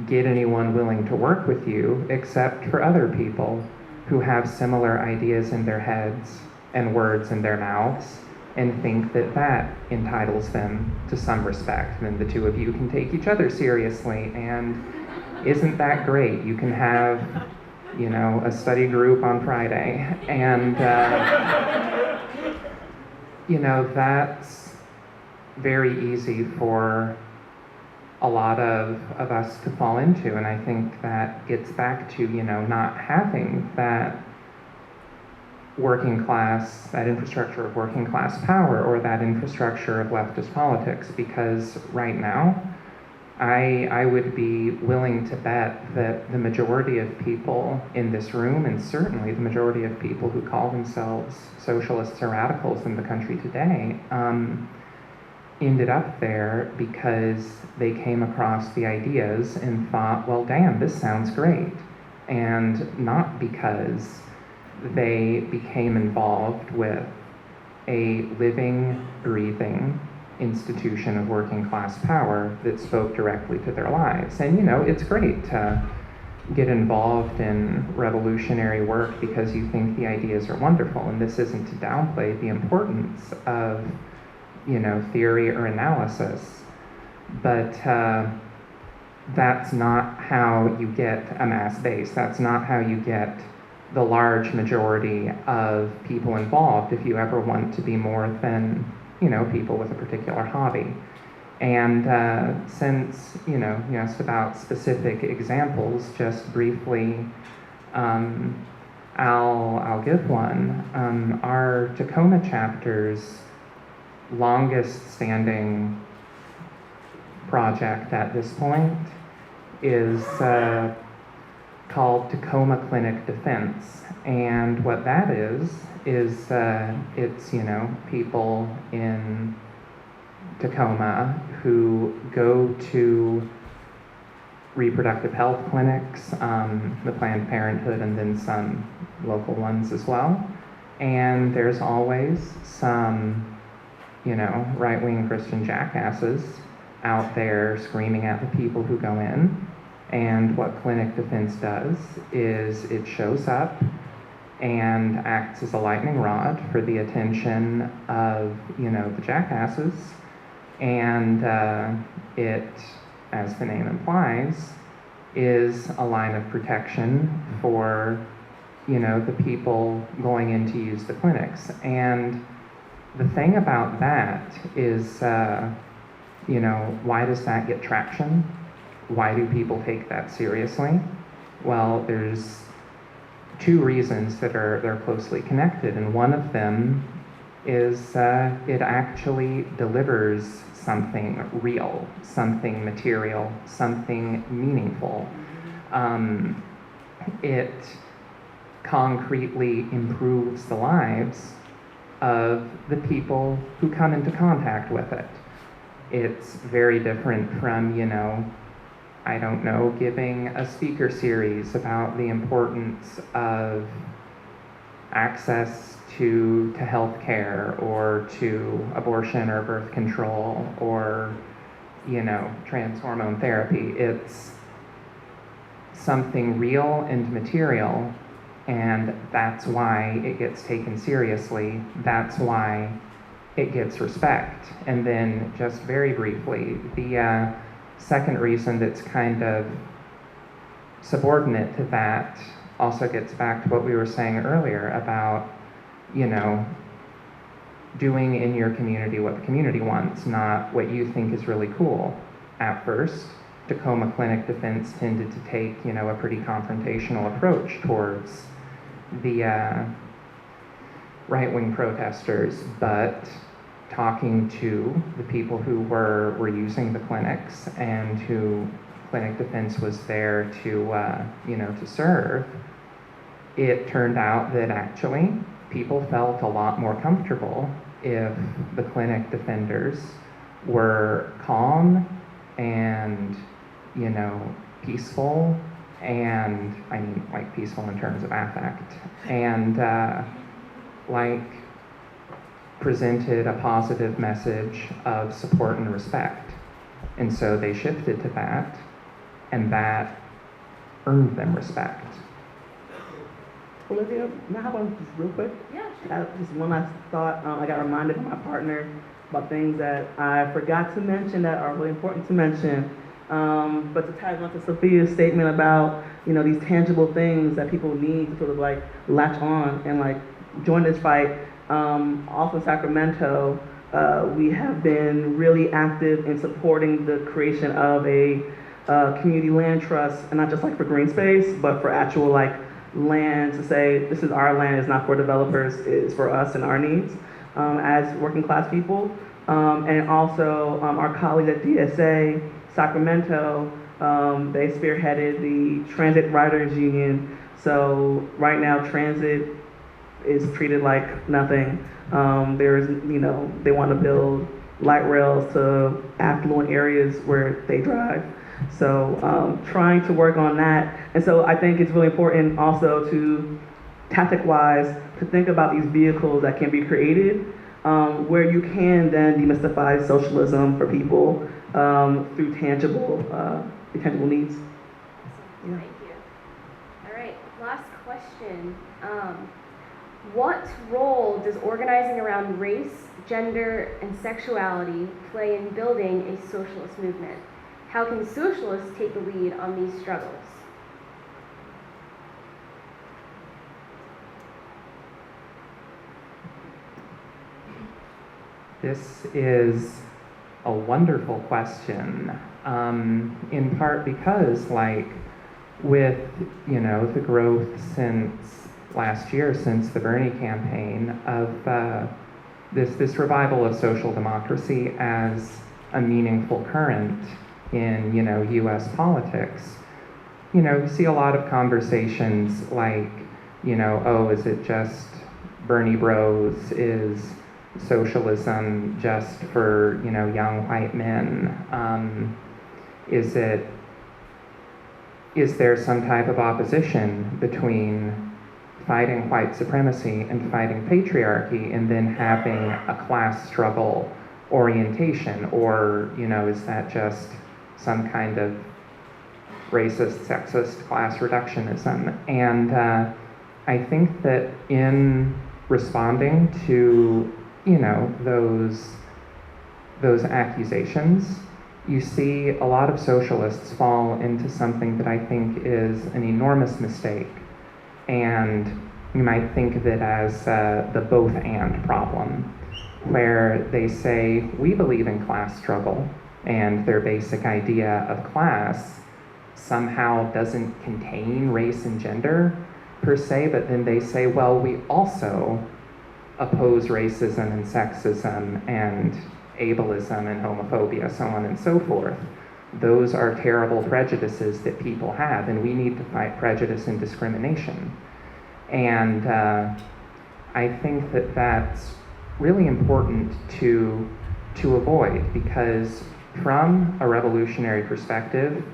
get anyone willing to work with you, except for other people who have similar ideas in their heads and words in their mouths and think that that entitles them to some respect. And then the two of you can take each other seriously, and isn't that great? You can have, a study group on Friday, and that's very easy for a lot of us to fall into. And I think that gets back to, not having that working class, that infrastructure of working class power, or that infrastructure of leftist politics. Because right now, I would be willing to bet that the majority of people in this room, and certainly the majority of people who call themselves socialists or radicals in the country today, ended up there because they came across the ideas and thought, well, damn, this sounds great. And not because they became involved with a living, breathing institution of working class power that spoke directly to their lives. And it's great to get involved in revolutionary work because you think the ideas are wonderful. And this isn't to downplay the importance of theory or analysis, but that's not how you get a mass base. That's not how you get the large majority of people involved if you ever want to be more than, people with a particular hobby. And since, you asked about specific examples, just briefly, I'll give one. Our Tacoma chapter's longest standing project at this point is called Tacoma Clinic Defense. And what that is it's, people in Tacoma who go to reproductive health clinics, the Planned Parenthood, and then some local ones as well. And there's always some right-wing Christian jackasses out there screaming at the people who go in. And what Clinic Defense does is it shows up and acts as a lightning rod for the attention of, the jackasses. And it, as the name implies, is a line of protection for, the people going in to use the clinics. And the thing about that is you know, why does that get traction? Why do people take that seriously? Well, there's two reasons that they're closely connected, and one of them is it actually delivers something real, something material, something meaningful. It concretely improves the lives of the people who come into contact with it. It's very different from, you know, I don't know, giving a speaker series about the importance of access to health care or to abortion or birth control or, you know, trans hormone therapy. It's something real and material, and that's why it gets taken seriously. That's why it gets respect. And then just very briefly, the second reason that's kind of subordinate to that also gets back to what we were saying earlier about, you know, doing in your community what the community wants, not what you think is really cool. At first, Tacoma Clinic Defense tended to take, you know, a pretty confrontational approach towards the right-wing protesters, but talking to the people who were using the clinics and who Clinic Defense was there to, you know, to serve, it turned out that actually people felt a lot more comfortable if the clinic defenders were calm and, you know, peaceful, and I mean like peaceful in terms of affect, and like presented a positive message of support and respect. And so they shifted to that, and that earned them respect. Olivia, now how about just real quick? Yeah, Just one last thought. I got reminded from my partner about things that I forgot to mention that are really important to mention. But to tag on to Sophia's statement about, you know, these tangible things that people need to sort of like latch on and like join this fight. Also in Sacramento, we have been really active in supporting the creation of a community land trust, and not just like for green space, but for actual like land to say, this is our land, it's not for developers, it's for us and our needs as working class people. And also our colleagues at DSA Sacramento, they spearheaded the Transit Riders Union. So right now transit is treated like nothing. There's, you know, they want to build light rails to affluent areas where they drive. So trying to work on that. And so I think it's really important also to, tactic-wise, to think about these vehicles that can be created where you can then demystify socialism for people through tangible needs. Yeah. Thank you. All right, last question. What role does organizing around race, gender, and sexuality play in building a socialist movement? How can socialists take the lead on these struggles? This is a wonderful question, in part because, like, with, you know, the growth since last year, since the Bernie campaign, of this revival of social democracy as a meaningful current in, you know, U.S. politics, you know, you see a lot of conversations like, you know, oh, is it just Bernie bros? Is socialism just for, you know, young white men? Is there some type of opposition between fighting white supremacy and fighting patriarchy, and then having a class struggle orientation? Or, you know, is that just some kind of racist, sexist class reductionism? And I think that in responding to, you know, those accusations, you see a lot of socialists fall into something that I think is an enormous mistake. And you might think of it as the both-and problem, where they say, we believe in class struggle and their basic idea of class somehow doesn't contain race and gender per se, but then they say, well, we also oppose racism and sexism and ableism and homophobia, so on and so forth. Those are terrible prejudices that people have, and we need to fight prejudice and discrimination. And I think that that's really important to avoid, because from a revolutionary perspective,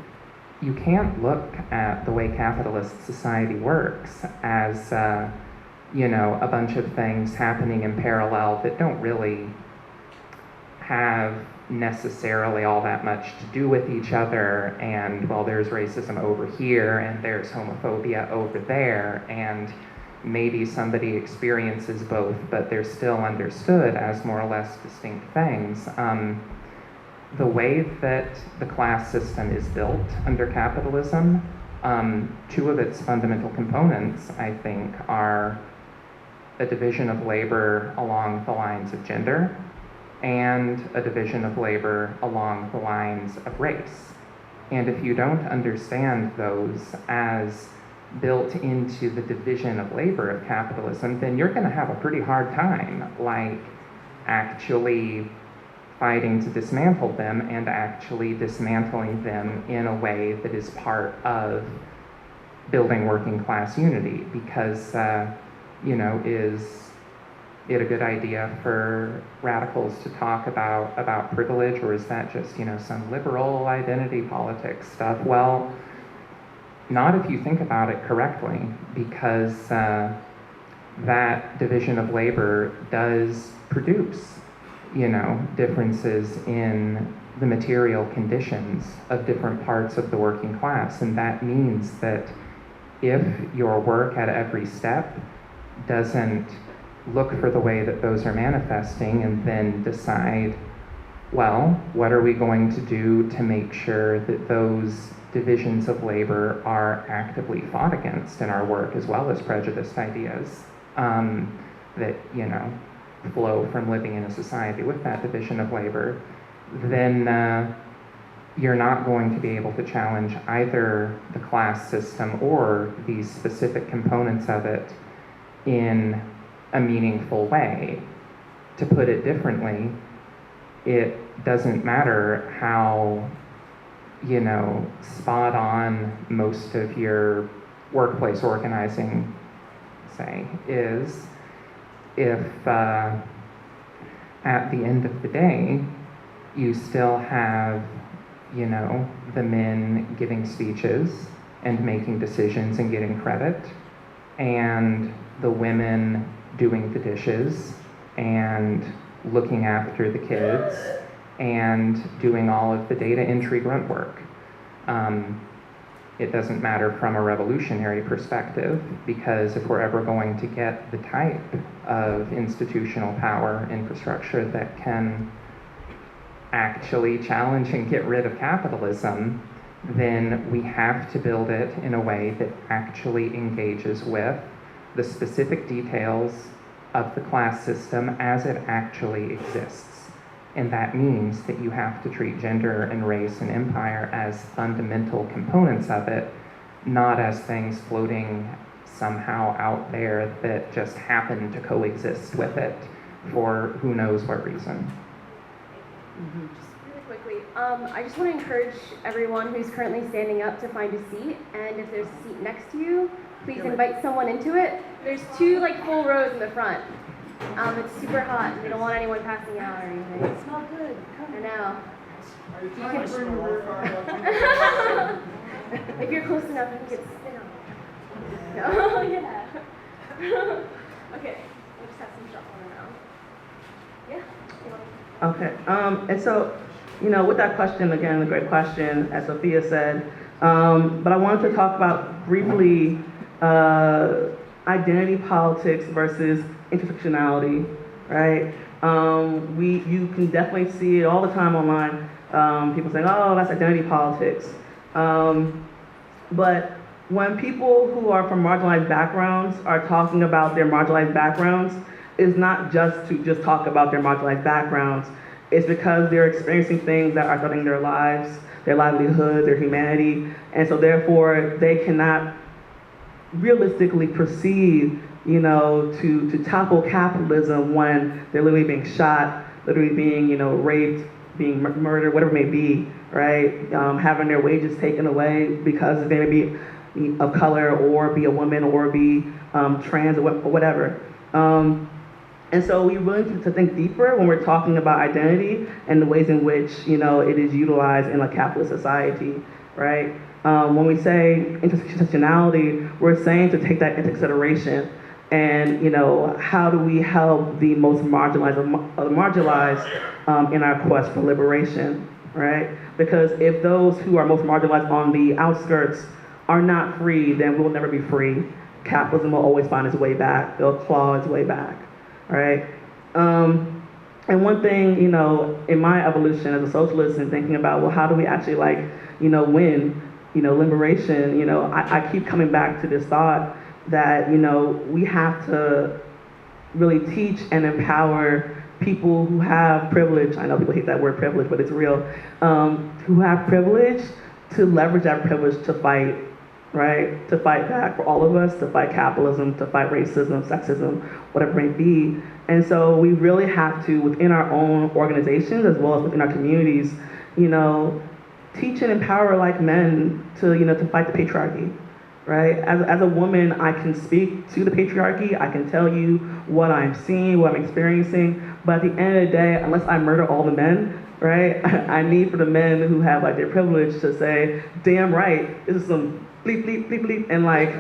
you can't look at the way capitalist society works as a bunch of things happening in parallel that don't really have necessarily all that much to do with each other, and well, there's racism over here and there's homophobia over there, and maybe somebody experiences both, but they're still understood as more or less distinct things. The way that the class system is built under capitalism, two of its fundamental components, I think, are a division of labor along the lines of gender and a division of labor along the lines of race. And if you don't understand those as built into the division of labor of capitalism, then you're going to have a pretty hard time, like actually fighting to dismantle them and actually dismantling them in a way that is part of building working class unity. Because, is it a good idea for radicals to talk about privilege, or is that just, some liberal identity politics stuff? Well, not if you think about it correctly, because that division of labor does produce, differences in the material conditions of different parts of the working class. And that means that if your work at every step doesn't look for the way that those are manifesting and then decide, well, what are we going to do to make sure that those divisions of labor are actively fought against in our work, as well as prejudiced ideas that, flow from living in a society with that division of labor, then you're not going to be able to challenge either the class system or these specific components of it in a meaningful way. To put it differently, it doesn't matter how, spot on most of your workplace organizing, say, is, if at the end of the day, you still have, the men giving speeches and making decisions and getting credit, and the women doing the dishes and looking after the kids and doing all of the data entry grunt work. It doesn't matter from a revolutionary perspective, because if we're ever going to get the type of institutional power infrastructure that can actually challenge and get rid of capitalism, then we have to build it in a way that actually engages with the specific details of the class system as it actually exists. And that means that you have to treat gender and race and empire as fundamental components of it, not as things floating somehow out there that just happen to coexist with it for who knows what reason. Just really quickly, I just want to encourage everyone who's currently standing up to find a seat, and if there's a seat next to you, please invite someone into it. There's two full rows in the front. It's super hot, and we don't want anyone passing out or anything. It's not good. I know. You can if you're close enough, you can get spin on. No, yeah. Okay, we'll just have some shuffling around. Yeah. Okay, and so, with that question, again, a great question, as Sophia said, but I wanted to talk about briefly identity politics versus intersectionality, right? You can definitely see it all the time online. People saying, oh, that's identity politics. But when people who are from marginalized backgrounds are talking about their marginalized backgrounds, it's not just to talk about their marginalized backgrounds. it's because they're experiencing things that are threatening their lives, their livelihood, their humanity, and so therefore they cannot realistically proceed, you know, to topple capitalism when they're literally being shot, literally being, you know, raped, being murdered, whatever it may be, right? Having their wages taken away because they may be of color or be a woman or be trans or whatever. And so we really need to think deeper when we're talking about identity and the ways in which, you know, it is utilized in a capitalist society, right? When we say intersectionality, we're saying to take that into consideration and, you know, how do we help the most marginalized in our quest for liberation, right? Because if those who are most marginalized on the outskirts are not free, then we'll never be free. Capitalism will always find its way back. It'll claw its way back, right? And one thing, you know, in my evolution as a socialist and thinking about, well, how do we actually like, you know, win, you know, liberation, you know, I keep coming back to this thought that, you know, we have to really teach and empower people who have privilege. I know people hate that word privilege, but it's real. Who have privilege to leverage that privilege to fight, right? To fight back for all of us, to fight capitalism, to fight racism, sexism, whatever it may be. And so we really have to, within our own organizations as well as within our communities, you know, teach and empower like men to, you know, to fight the patriarchy, right? As a woman, I can speak to the patriarchy. I can tell you what I'm seeing, what I'm experiencing. But at the end of the day, unless I murder all the men, right? I need for the men who have like their privilege to say, damn right, this is some bleep, bleep, bleep, bleep, and like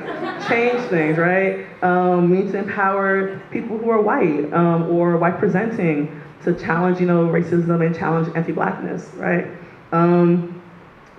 change things, right? We need to empower people who are white or white presenting to challenge, you know, racism and challenge anti-blackness, right?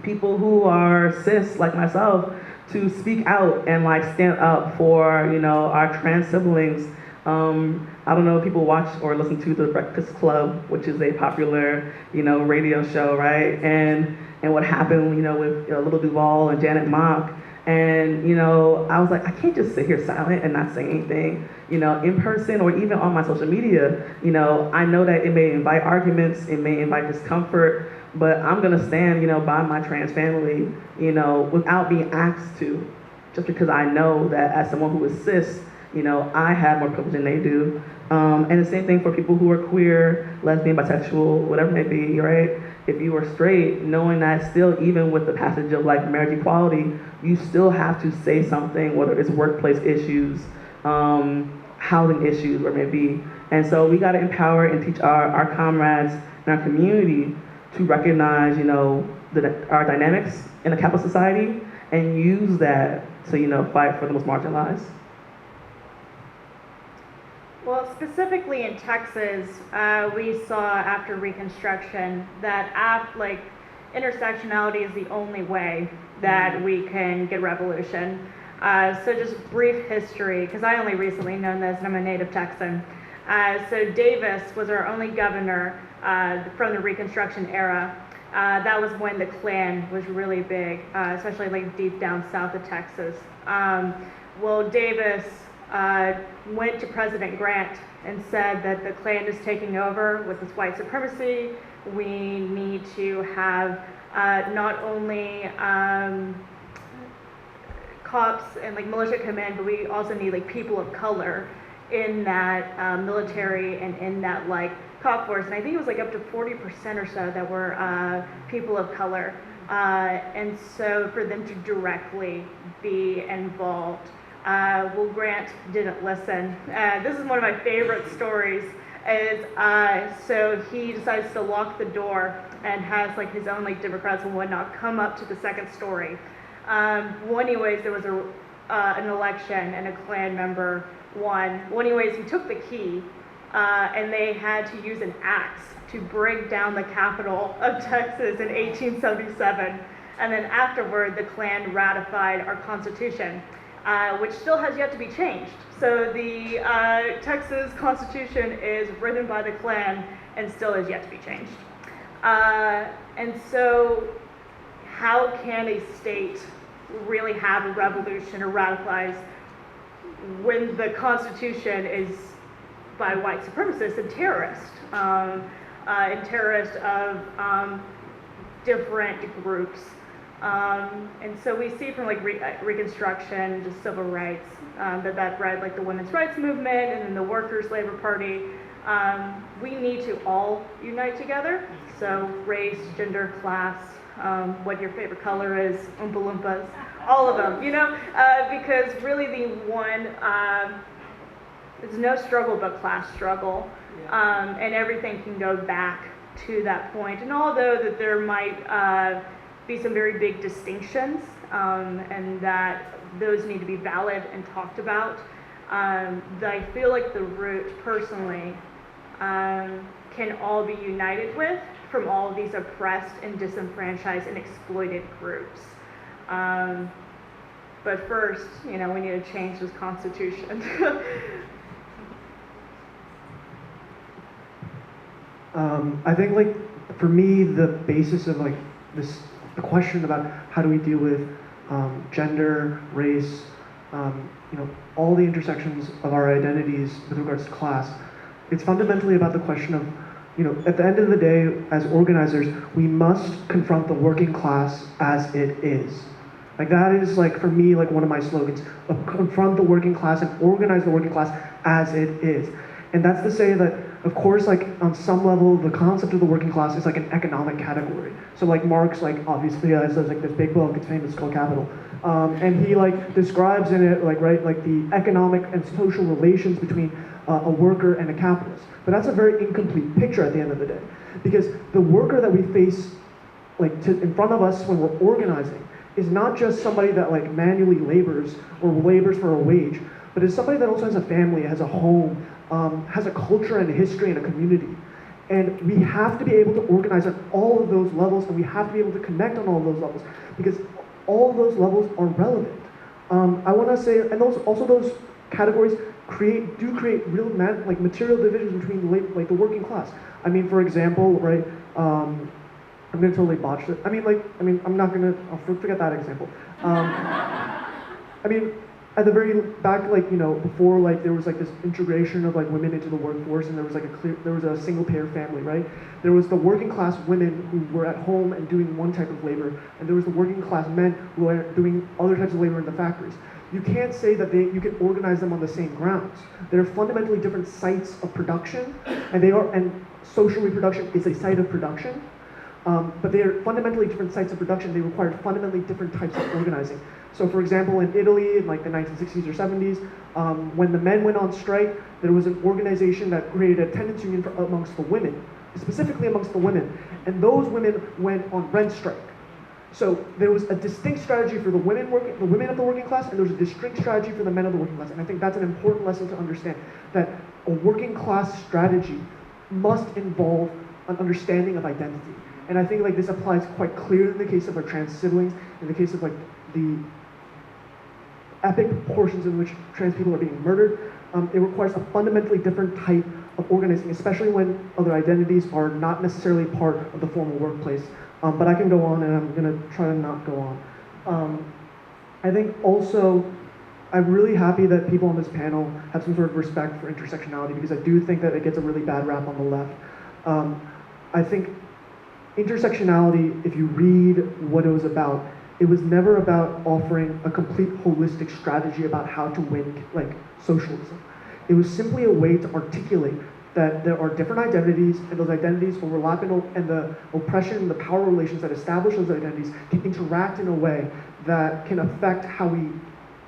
People who are cis like myself to speak out and like stand up for, you know, our trans siblings. I don't know if people watch or listen to The Breakfast Club, which is a popular, you know, radio show, right? And what happened, you know, with Little Duval and Janet Mock. And, you know, I was like, I can't just sit here silent and not say anything, you know, in person or even on my social media. You know, I know that it may invite arguments, it may invite discomfort, but I'm gonna stand, you know, by my trans family, you know, without being asked to, just because I know that as someone who is cis, you know, I have more privilege than they do. And the same thing for people who are queer, lesbian, bisexual, whatever it may be, right? If you are straight, knowing that still, even with the passage of like marriage equality, you still have to say something, whether it's workplace issues, housing issues, whatever it may be. And so we gotta empower and teach our comrades in our community to recognize, you know, our dynamics in a capitalist society and use that to, you know, fight for the most marginalized. Well, specifically in Texas, we saw after Reconstruction that intersectionality is the only way that we can get revolution. So just brief history, because I only recently known this and I'm a native Texan. So Davis was our only governor from the Reconstruction era. That was when the Klan was really big, especially like deep down south of Texas. Well, Davis went to President Grant and said that the Klan is taking over with this white supremacy. We need to have not only cops and like militia come in, but we also need like people of color in that military and in that like cop force. And I think it was like up to 40% or so that were people of color. And so for them to directly be involved. Well, Grant didn't listen. This is one of my favorite stories. So he decides to lock the door and has like his own like Democrats and whatnot come up to the second story. Well, anyways, there was an election and a Klan member won. Well, anyways, he took the key and they had to use an axe to break down the Capitol of Texas in 1877. And then afterward, the Klan ratified our Constitution. Which still has yet to be changed. So the Texas Constitution is written by the Klan and still is yet to be changed. And so how can a state really have a revolution or ratifies when the Constitution is by white supremacists and terrorists? interest of different groups. And so we see from like Reconstruction, just civil rights, that bred like the women's rights movement and then the workers' labor party. We need to all unite together. So race, gender, class, what your favorite color is, Oompa Loompas, all of them, because really the one, there's no struggle but class struggle, and everything can go back to that point. And although that there might be some very big distinctions, and that those need to be valid and talked about, I feel like the root personally can all be united with from all of these oppressed and disenfranchised and exploited groups. But first, we need to change this constitution. I think like for me the basis of like this the question about how do we deal with gender, race, all the intersections of our identities with regards to class, it's fundamentally about the question of, at the end of the day, as organizers, we must confront the working class as it is. Like that is like, for me, like one of my slogans, confront the working class and organize the working class as it is. And that's to say that, of course, like on some level, the concept of the working class is like an economic category. So like Marx, like obviously has like this big book, it's famous, called Capital. And he like describes in it like the economic and social relations between a worker and a capitalist. But that's a very incomplete picture at the end of the day, because the worker that we face like in front of us when we're organizing is not just somebody that like manually labors or labors for a wage, but is somebody that also has a family, has a home, has a culture and a history and a community. And we have to be able to organize on all of those levels, and we have to be able to connect on all of those levels, because all of those levels are relevant. I want to say, and those categories create real material divisions between the working class. I mean, for example, right? I'm gonna totally botch it. I'm not gonna. I'll forget that example. At the very back, before there was this integration of women into the workforce, and there was a single payer family, right? There was the working class women who were at home and doing one type of labor, and there was the working class men who were doing other types of labor in the factories. You can't say that you can organize them on the same grounds. They're fundamentally different sites of production, and social reproduction is a site of production. But they are fundamentally different sites of production. They required fundamentally different types of organizing. So for example, in Italy in the 1960s or 70s, when the men went on strike, there was an organization that created a tenants union amongst the women, specifically amongst the women. And those women went on rent strike. So there was a distinct strategy for the women of the working class, and there was a distinct strategy for the men of the working class. And I think that's an important lesson to understand, that a working class strategy must involve an understanding of identity. And I think this applies quite clearly in the case of our trans siblings, in the case of the epic portions in which trans people are being murdered. It requires a fundamentally different type of organizing, especially when other identities are not necessarily part of the formal workplace. But I can go on, and I'm gonna try to not go on. I think also, I'm really happy that people on this panel have some sort of respect for intersectionality, because I do think that it gets a really bad rap on the left. I think intersectionality, if you read what it was never about offering a complete holistic strategy about how to win socialism. It was simply a way to articulate that there are different identities, and those identities overlap, and the oppression and the power relations that establish those identities can interact in a way that can affect how we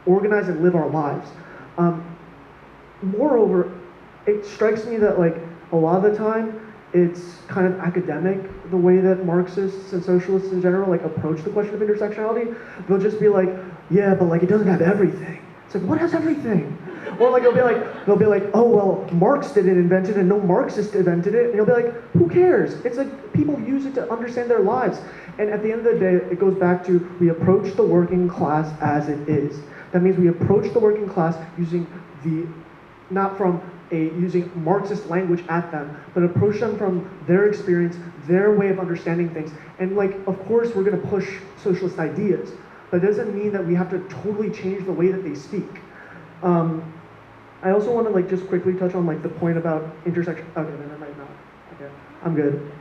organize and live our lives. Moreover, it strikes me that a lot of the time, it's kind of academic, the way that Marxists and socialists in general approach the question of intersectionality. They'll just be yeah, but it doesn't have everything. It's what has everything? Or they'll be like, oh well, Marx didn't invent it and no Marxist invented it. And you'll be like, who cares? It's people use it to understand their lives. And at the end of the day, it goes back to, we approach the working class as it is. That means we approach the working class using Marxist language at them, but approach them from their experience, their way of understanding things. And of course, we're gonna push socialist ideas, but it doesn't mean that we have to totally change the way that they speak. I also want to just quickly touch on the point about intersection. Okay, then I might not. Okay, I'm good.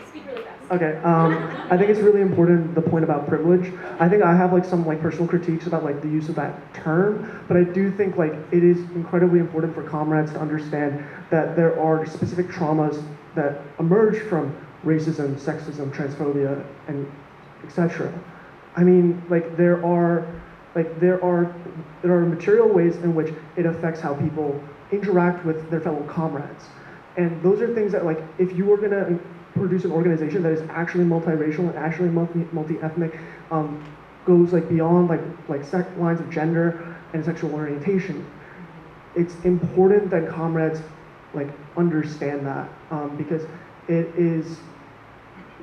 Speak really fast. Okay, I think it's really important, the point about privilege. I think I have like some like personal critiques about like the use of that term, but I do think like it is incredibly important for comrades to understand that there are specific traumas that emerge from racism, sexism, transphobia, and etc. I mean, like there are material ways in which it affects how people interact with their fellow comrades. And those are things that like if you were gonna produce an organization that is actually multiracial and actually multi-ethnic, goes like beyond lines of gender and sexual orientation, it's important that comrades like understand that, because it is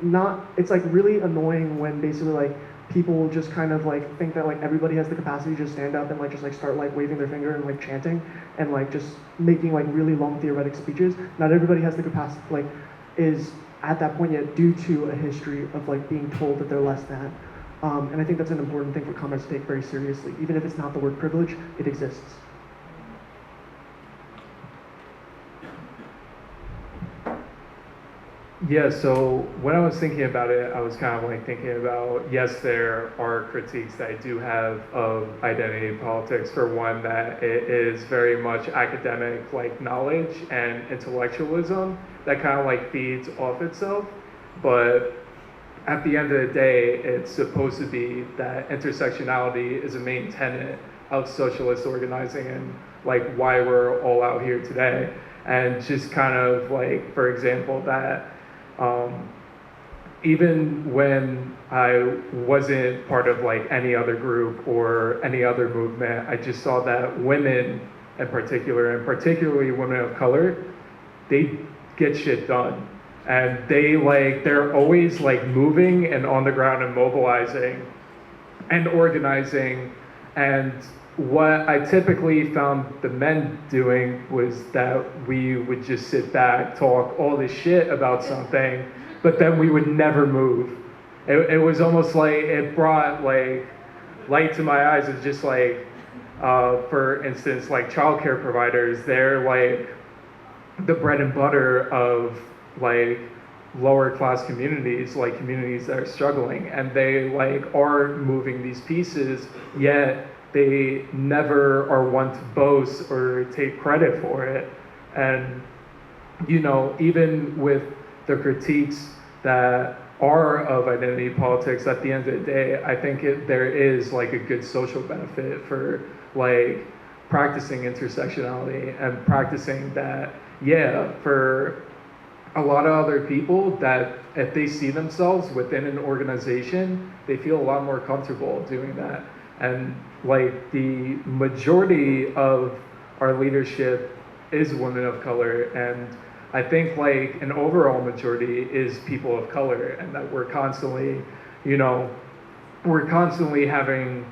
not, it's like really annoying when basically like people just kind of like think that like everybody has the capacity to just stand up and like just like start like waving their finger and like chanting and like just making like really long theoretic speeches. Not everybody has the capacity, like is at that point yet due to a history of like being told that they're less than. And I think that's an important thing for comrades to take very seriously. Even if it's not the word privilege, it exists. Yeah, so when I was thinking about it, I was kind of like thinking about, yes, there are critiques that I do have of identity politics. For one, that it is very much academic like knowledge and intellectualism that kind of like feeds off itself. But at the end of the day, it's supposed to be that intersectionality is a main tenet of socialist organizing and like why we're all out here today. And just kind of like, for example, that even when I wasn't part of like any other group or any other movement, I just saw that women in particular, and particularly women of color, they get shit done. And they're always like moving and on the ground and mobilizing and organizing. And what I typically found the men doing was that we would just sit back, talk all this shit about something, but then we would never move. It was almost like it brought like light to my eyes. It's just like, for instance, like childcare providers, they're like the bread and butter of like lower class communities, like communities that are struggling, and they like are moving these pieces, yet they never are one to boast or take credit for it. And, you know, even with the critiques that are of identity politics, at the end of the day, I think there is like a good social benefit for like practicing intersectionality and practicing that, yeah, for a lot of other people, that if they see themselves within an organization, they feel a lot more comfortable doing that. And like the majority of our leadership is women of color, and I think like an overall majority is people of color, and that we're constantly, you know, we're constantly having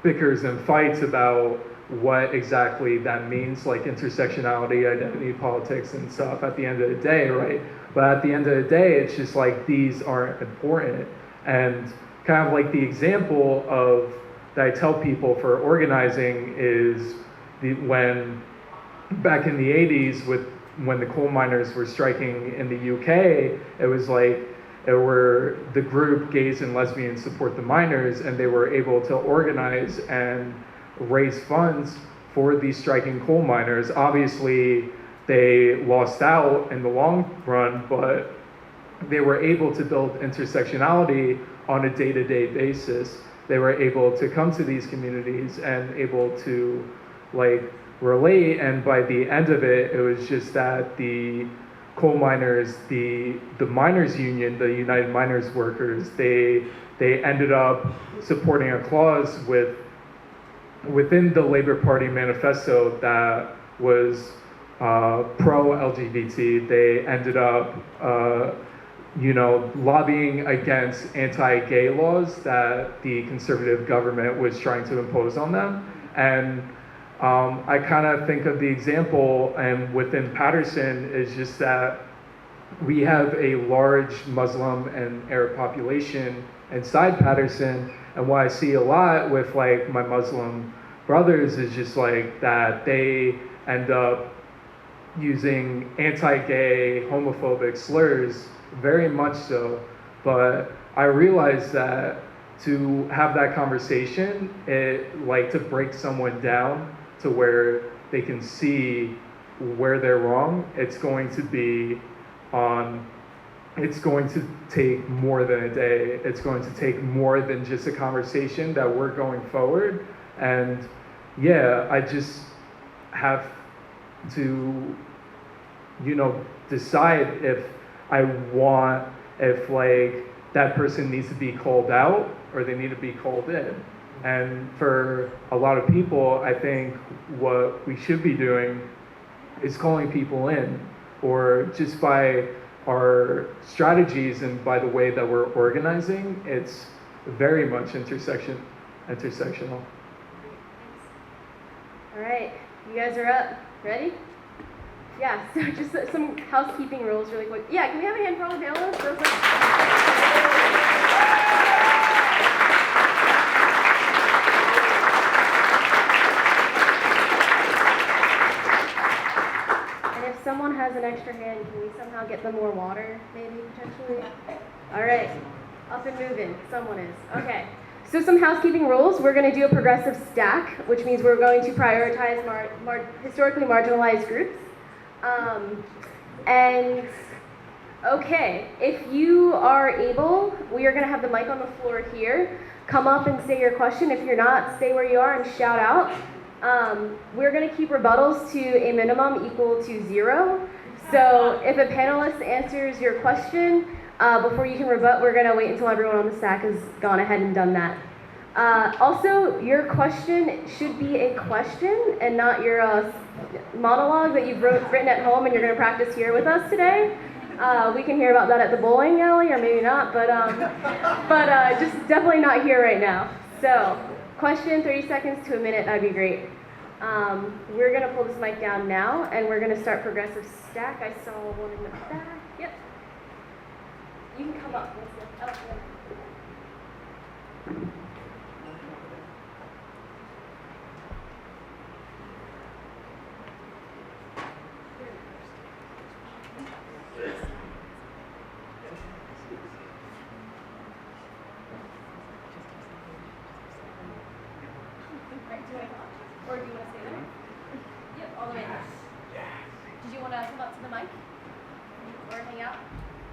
bickers and fights about what exactly that means, like intersectionality, identity politics and stuff at the end of the day, right? But at the end of the day, it's just like these aren't important. And kind of like the example of that I tell people for organizing is when back in the 80s when the coal miners were striking in the UK, it was like it were the group Gays and Lesbians Support the Miners, and they were able to organize and raise funds for these striking coal miners. Obviously, they lost out in the long run, but they were able to build intersectionality on a day-to-day basis. They were able to come to these communities and able to like relate, and by the end of it, it was just that the coal miners, the miners union, the United Miners Workers, they ended up supporting a clause within the Labor Party manifesto that was pro-LGBT. They ended up you know, lobbying against anti-gay laws that the conservative government was trying to impose on them. And I kind of think of the example, and within Paterson, is just that we have a large Muslim and Arab population inside Paterson, and what I see a lot with like my Muslim brothers is just like that they end up using anti-gay, homophobic slurs, very much so. But I realized that to have that conversation, to break someone down to where they can see where they're wrong, it's going to take more than a day. It's going to take more than just a conversation that we're going forward. And yeah, I just have to, decide if that person needs to be called out or they need to be called in. And for a lot of people, I think what we should be doing is calling people in, or just by our strategies and by the way that we're organizing, it's very much intersectional. All right, you guys are up. Ready? Yeah, so just some housekeeping rules really quick. Yeah, can we have a hand for all the panelists? And if someone has an extra hand, can we somehow get them more water, maybe, potentially? All right, up and moving. Someone is. Okay. So some housekeeping rules. We're going to do a progressive stack, which means we're going to prioritize historically marginalized groups. Okay, if you are able, we are going to have the mic on the floor here. Come up and say your question. If you're not, stay where you are and shout out. We're going to keep rebuttals to a minimum equal to 0. So if a panelist answers your question, before you can rebut, we're going to wait until everyone on the stack has gone ahead and done that. Also, your question should be a question and not your monologue that you've written at home and you're going to practice here with us today. We can hear about that at the bowling alley, or maybe not, but just definitely not here right now. So, question, 30 seconds to a minute, that'd be great. We're going to pull this mic down now, and we're going to start progressive stack. I saw one in the back. Yep. You can come up. Let's go. Or do you want to stay there? Yep, all the way there. Did you want to come up to the mic? Or hang out?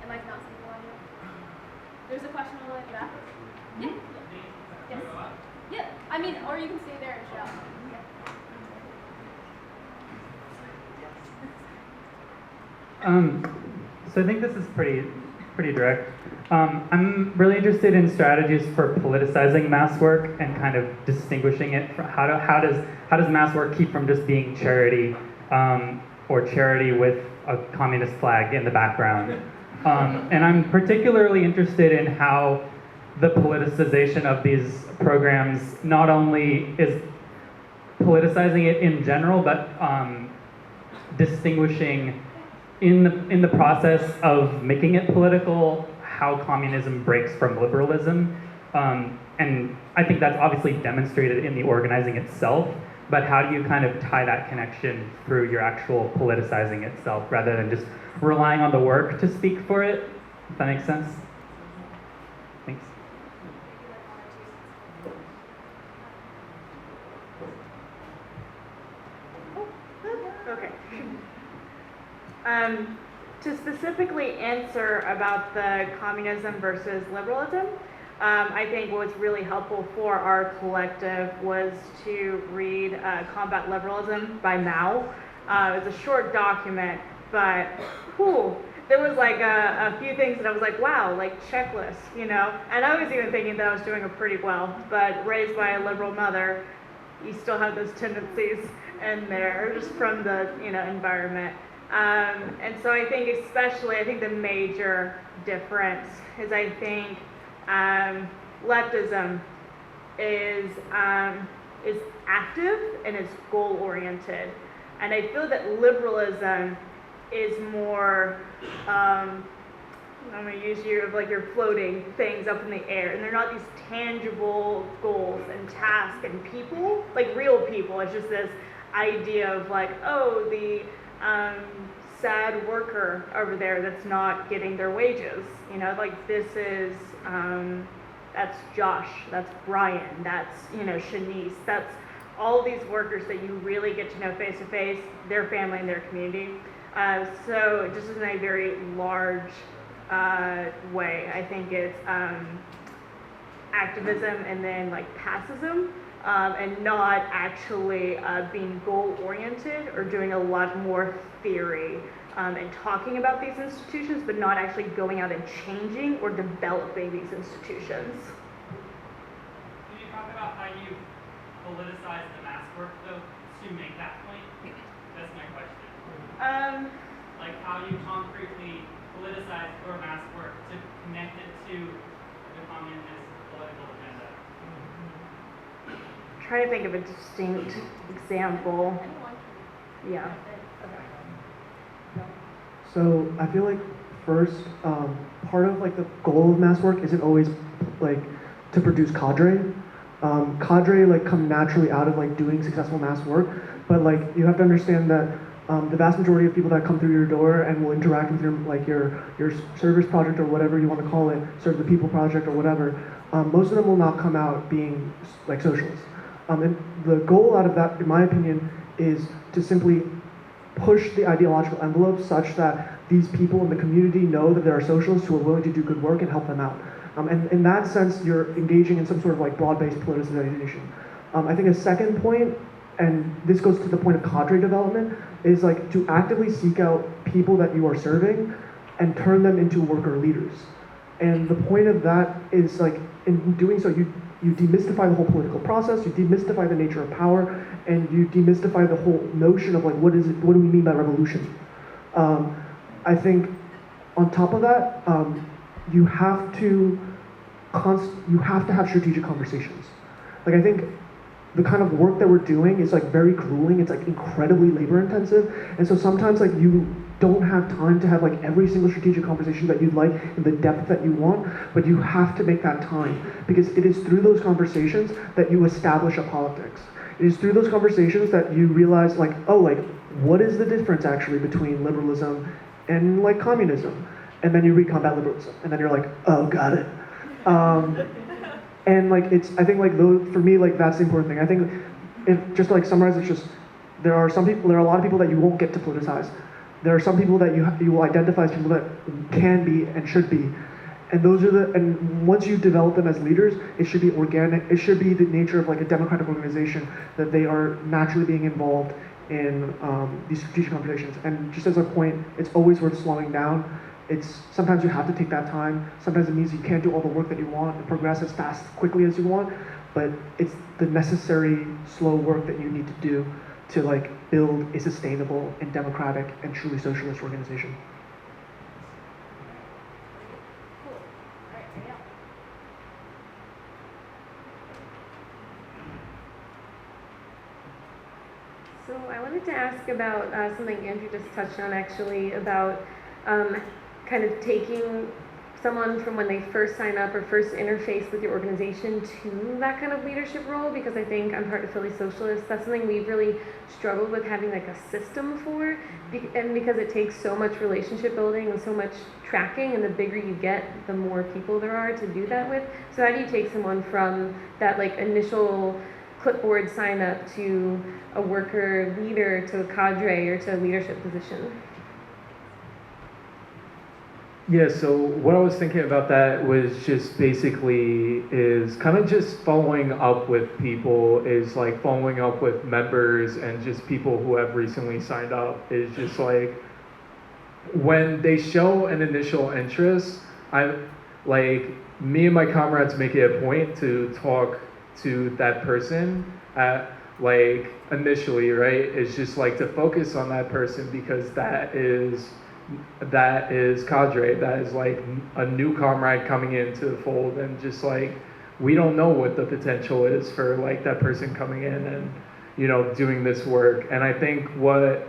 Am I not speaking on you? There's a question all the way at the back. Yeah. Yes. Yeah. Or you can stay there and shout. So I think this is pretty direct. I'm really interested in strategies for politicizing mass work and kind of distinguishing it from how does mass work keep from just being charity or charity with a communist flag in the background. And I'm particularly interested in how the politicization of these programs not only is politicizing it in general, but distinguishing in the process of making it political, how communism breaks from liberalism. And I think that's obviously demonstrated in the organizing itself, but how do you kind of tie that connection through your actual politicizing itself rather than just relying on the work to speak for it? If that makes sense? Thanks. Okay. To specifically answer about the communism versus liberalism, I think what was really helpful for our collective was to read Combat Liberalism by Mao. It's a short document, but there was like a few things that I was like, wow, like checklist, And I was even thinking that I was doing it pretty well, but raised by a liberal mother, you still have those tendencies in there just from the, environment. And so I think the major difference is leftism is active and is goal oriented, and I feel that liberalism is more I'm going to use you're floating things up in the air, and they're not these tangible goals and tasks and people, like real people. It's just this idea of the sad worker over there that's not getting their wages. You know, like this is, that's Josh, that's Brian, that's, you know, Shanice, that's all these workers that you really get to know face to face, their family and their community. So just in a very large way, I think it's activism and then like passism, and not actually being goal oriented or doing a lot more theory and talking about these institutions, but not actually going out and changing or developing these institutions. Can you talk about how you politicize the mass work though to make that point? That's my question. Like how you concretely politicize your mass work to connect it to the communist political agenda. Try to think of a distinct example. Yeah. So I feel like first, part of like the goal of mass work isn't always like to produce cadre. Cadre like come naturally out of like doing successful mass work, but like you have to understand that the vast majority of people that come through your door and will interact with your like your service project or whatever you want to call it, serve the people project or whatever, most of them will not come out being like socialists. And the goal out of that, in my opinion, is to simply push the ideological envelope such that these people in the community know that there are socialists who are willing to do good work and help them out. And in that sense, you're engaging in some sort of like broad-based politicization. I think a second point, and this goes to the point of cadre development, is like to actively seek out people that you are serving and turn them into worker leaders. And the point of that is like, in doing so, you demystify the whole political process, you demystify the nature of power, and you demystify the whole notion of like, what do we mean by revolution? I think on top of that, you have to have strategic conversations. Like I think the kind of work that we're doing is like very grueling, it's like incredibly labor intensive, and so sometimes like you don't have time to have like every single strategic conversation that you'd like in the depth that you want, but you have to make that time because it is through those conversations that you establish a politics. It is through those conversations that you realize like, oh, like what is the difference actually between liberalism and like communism? And then you read Combat Liberalism, and then you're like, oh, got it. And like I think like for me like that's the important thing. I think if just to like summarize, it's just there are a lot of people that you won't get to politicize. There are some people that you will identify as people that can be and should be, and and once you develop them as leaders, it should be organic. It should be the nature of like a democratic organization that they are naturally being involved in these strategic conversations. And just as a point, it's always worth slowing down. Sometimes you have to take that time. Sometimes it means you can't do all the work that you want and progress as fast, quickly as you want, but it's the necessary slow work that you need to do to like build a sustainable and democratic and truly socialist organization. So I wanted to ask about something Andrew just touched on actually, about kind of taking someone from when they first sign up or first interface with your organization to that kind of leadership role, because I think I'm part of Philly Socialists. That's something we've really struggled with having like a system for, and because it takes so much relationship building and so much tracking, and the bigger you get, the more people there are to do that with. So how do you take someone from that like initial clipboard sign up to a worker leader to a cadre or to a leadership position? Yeah, so what I was thinking about that was just basically is kind of just following up with people, is like following up with members and just people who have recently signed up. Is just like when they show an initial interest, me and my comrades make it a point to talk to that person at like initially, right? It's just like to focus on that person because that is cadre, that is like a new comrade coming into the fold, and just like we don't know what the potential is for like that person coming in and, you know, doing this work. And I think what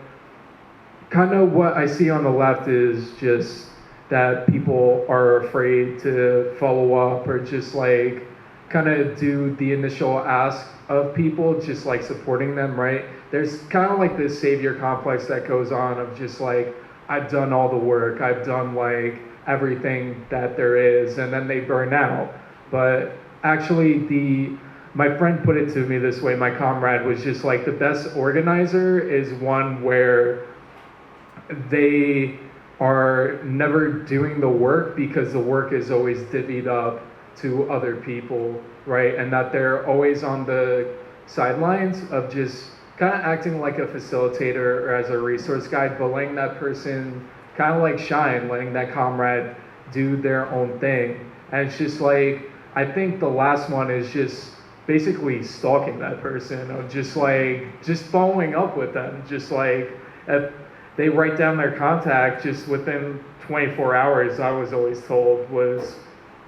I see on the left is just that people are afraid to follow up or just like kind of do the initial ask of people, just like supporting them, right? There's kind of like this savior complex that goes on of just like, I've done all the work, I've done like everything that there is, and then they burn out. But actually, my friend put it to me this way, my comrade was just like, the best organizer is one where they are never doing the work because the work is always divvied up to other people, right? And that they're always on the sidelines of just kind of acting like a facilitator or as a resource guide, but letting that person kind of like shine, letting that comrade do their own thing. And it's just like, I think the last one is just basically stalking that person, of just like, just following up with them, just like, if they write down their contact just within 24 hours, I was always told, was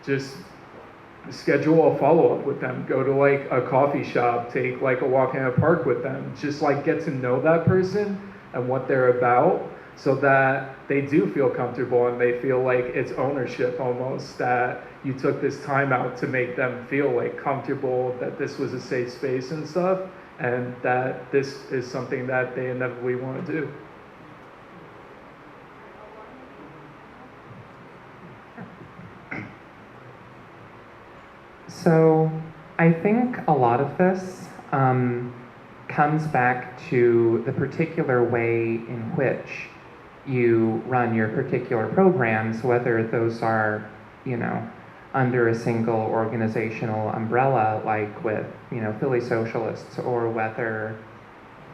just schedule a follow-up with them, go to like a coffee shop, take like a walk in a park with them, just like get to know that person and what they're about, so that they do feel comfortable and they feel like it's ownership almost, that you took this time out to make them feel like comfortable, that this was a safe space and stuff, and that this is something that they inevitably want to do. So I think a lot of this comes back to the particular way in which you run your particular programs, whether those are, under a single organizational umbrella, like with, Philly Socialists, or whether,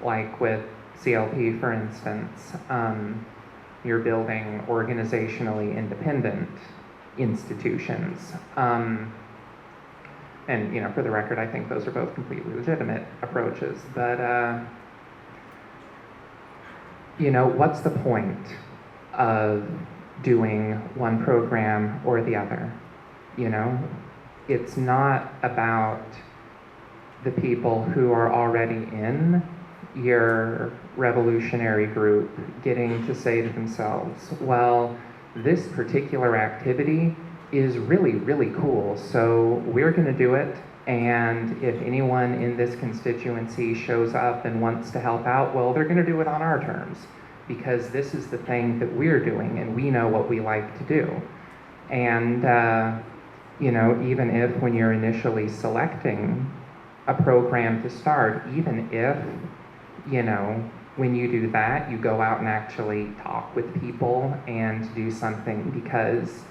like with CLP, for instance, you're building organizationally independent institutions. And for the record, I think those are both completely legitimate approaches. But what's the point of doing one program or the other? It's not about the people who are already in your revolutionary group getting to say to themselves, well, this particular activity is really, really cool, so we're going to do it, and if anyone in this constituency shows up and wants to help out, well, they're going to do it on our terms, because this is the thing that we're doing, and we know what we like to do. And, even if when you're initially selecting a program to start, even if, when you do that, you go out and actually talk with people and do something because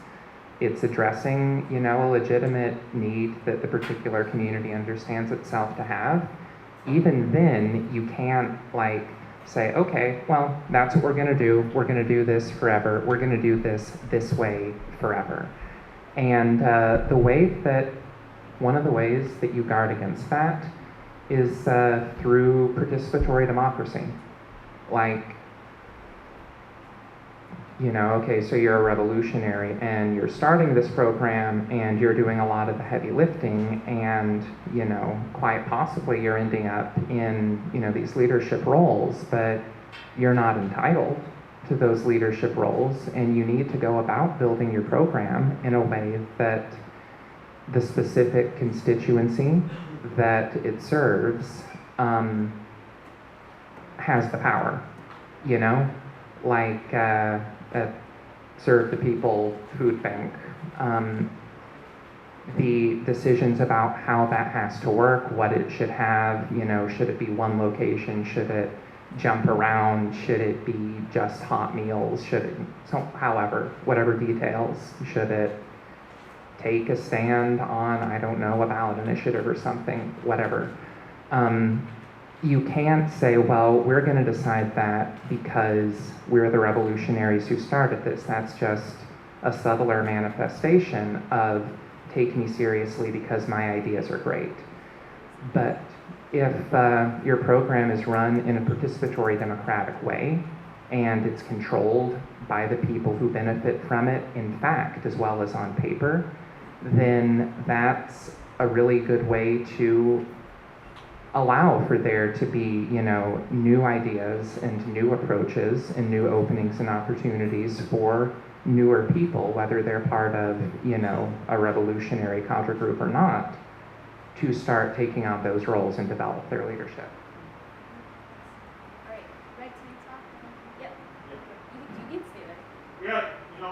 it's addressing, a legitimate need that the particular community understands itself to have, even then, you can't, say, okay, well, that's what we're going to do. We're going to do this forever. We're going to do this way forever. And one of the ways that you guard against that is through participatory democracy. Okay, so you're a revolutionary and you're starting this program and you're doing a lot of the heavy lifting, and, quite possibly you're ending up in, these leadership roles, but you're not entitled to those leadership roles, and you need to go about building your program in a way that the specific constituency that it serves has the power, at Serve the People Food Bank. The decisions about how that has to work, what it should have, should it be one location, should it jump around, should it be just hot meals, however, whatever details, should it take a stand on, I don't know, a ballot initiative or something, whatever. You can't say, well, we're going to decide that because we're the revolutionaries who started this. That's just a subtler manifestation of take me seriously because my ideas are great. But if your program is run in a participatory democratic way and it's controlled by the people who benefit from it in fact as well as on paper, then that's a really good way to allow for there to be, new ideas and new approaches and new openings and opportunities for newer people, whether they're part of, a revolutionary contra group or not. to start taking on those roles and develop their leadership. All right, Greg, can you talk? Yep. You can stay there. Yeah, I've been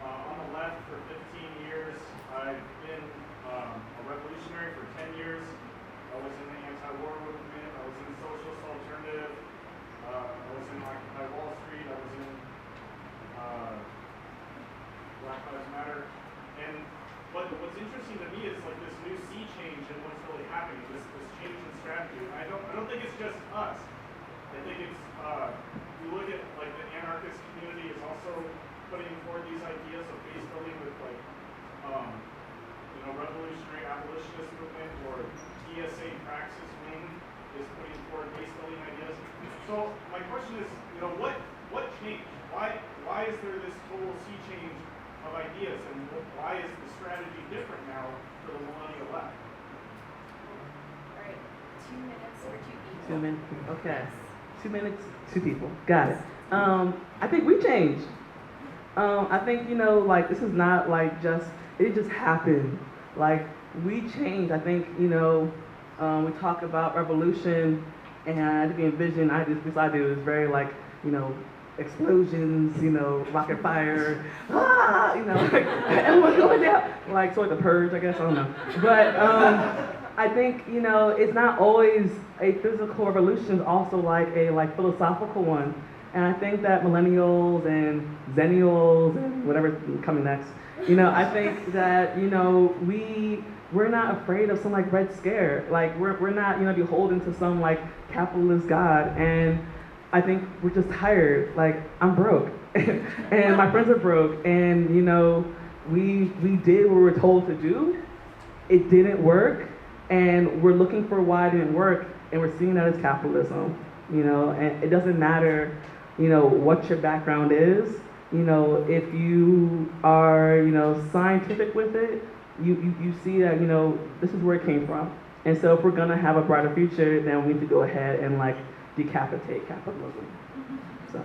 on the left for 15 years. I've been a revolutionary for 10 years. I was in the anti-war movement. I was in socialist alternative. I was in Occupy Wall Street. I was in Black Lives Matter. And what's interesting to me is like this new sea change and what's really happening. This change in strategy. I don't think it's just us. I think it's you look at like the anarchist community is also putting forward these ideas of base building with like revolutionary abolitionist movement or DSA praxis wing is putting forward base building ideas. So my question is, what changed? Why is there this total sea change of ideas, and why is the strategy different now for the millennial left? All right, 2 minutes or 2 people. 2 minutes. Okay. 2 minutes, 2 people. Got it. I think we changed. I think, this is not like it just happened. Like, we changed. I think, we talk about revolution, and I think envision, this I do is very like, explosions, rocket fire, everyone's going down. Like, sort of the purge, I guess, I don't know. But I think, it's not always a physical revolution, it's also like a philosophical one. And I think that millennials and zennials and whatever's coming next, I think that, we're not afraid of some like Red Scare. Like we're not, beholden to some like capitalist god. And I think we're just tired. Like I'm broke and my friends are broke. And, we did what we were told to do. It didn't work. And we're looking for why it didn't work. And we're seeing that as capitalism, and it doesn't matter, what your background is. If you are, scientific with it, you see that, this is where it came from. And so if we're gonna have a brighter future, then we need to go ahead and like decapitate capitalism. So.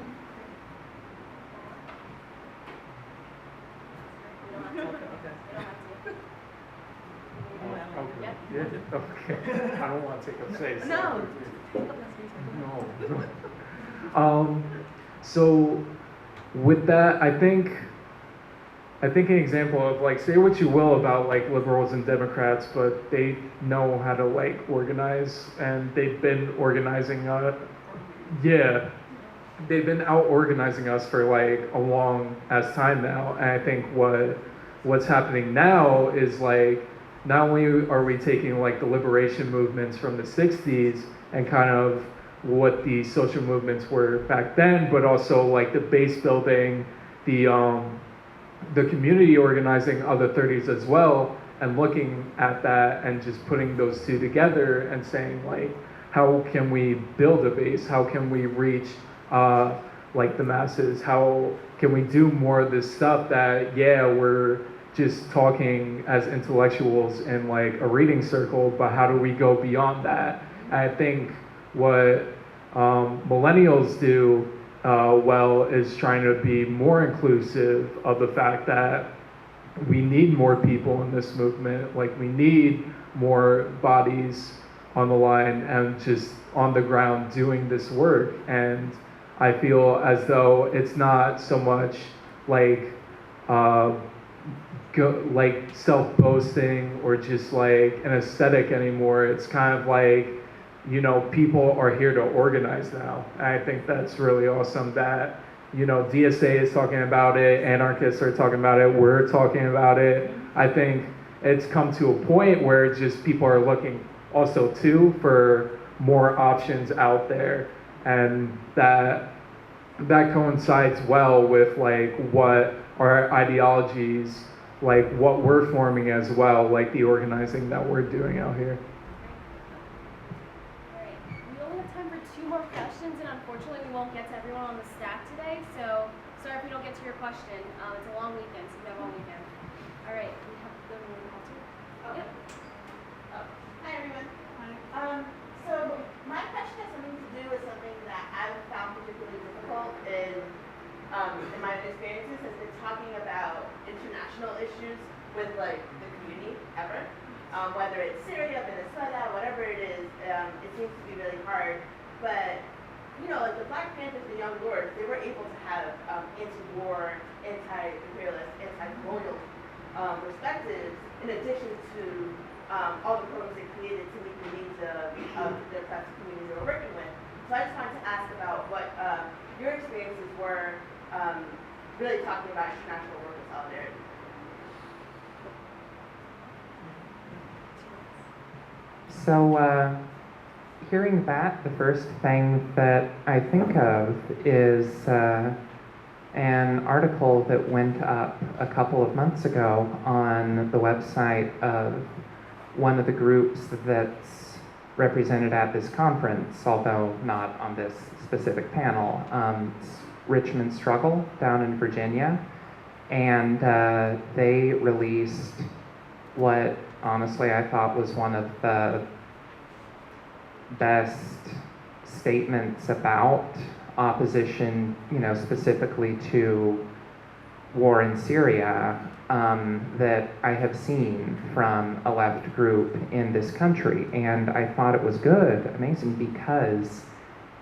Okay. I don't want to take up space. No. No. So with that, I think an example of like, say what you will about like liberals and Democrats, but they know how to like organize, and they've been organizing. They've been out organizing us for like a long as time now. And I think what's happening now is like, not only are we taking like the liberation movements from the 60s and kind of what the social movements were back then, but also like the base building, the community organizing of the 30s as well, and looking at that and just putting those two together and saying like, how can we build a base? How can we reach like the masses? How can we do more of this stuff that, we're just talking as intellectuals in like a reading circle, but how do we go beyond that? And I think what millennials do well is trying to be more inclusive of the fact that we need more people in this movement. Like we need more bodies on the line and just on the ground doing this work. And I feel as though it's not so much like like self-boasting or just like an aesthetic anymore. It's kind of like, people are here to organize now. And I think that's really awesome that, DSA is talking about it, anarchists are talking about it, we're talking about it. I think it's come to a point where just people are looking also too for more options out there. And that coincides well with like what our ideologies, like what we're forming as well, like the organizing that we're doing out here. All right, we only have time for 2 more questions, and unfortunately we won't get to everyone on the stack today, so sorry if we don't get to your question. It's a long weekend, so we have a long weekend. All right, we have the room also. Yep. Hi everyone. So my question has something to do with something that I've found particularly difficult in my experiences, has been talking about international issues with like the community. ever. Whether it's Syria, Venezuela, whatever it is, it seems to be really hard. But you know, like the Black Panthers, the Young Lords, they were able to have anti-war, anti-imperialist, anti-colonial perspectives, in addition to all the programs they created to meet the needs of the oppressed communities they were working with. So I just wanted to ask about what your experiences were really talking about international work and solidarity. So, hearing that, the first thing that I think of is an article that went up a couple of months ago on the website of one of the groups that's represented at this conference, although not on this specific panel. It's Richmond Struggle down in Virginia, and they released what honestly I thought was one of the best statements about opposition, you know, specifically to war in Syria that I have seen from a left group in this country. And I thought it was good, amazing, because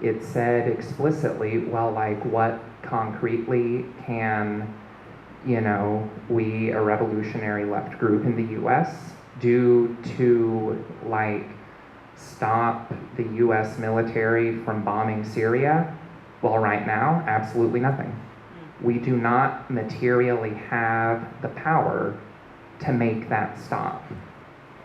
it said explicitly, well, like, what concretely can, you know, we, a revolutionary left group in the US, do to, like, stop the US military from bombing Syria? Well, right now, absolutely nothing. We do not materially have the power to make that stop.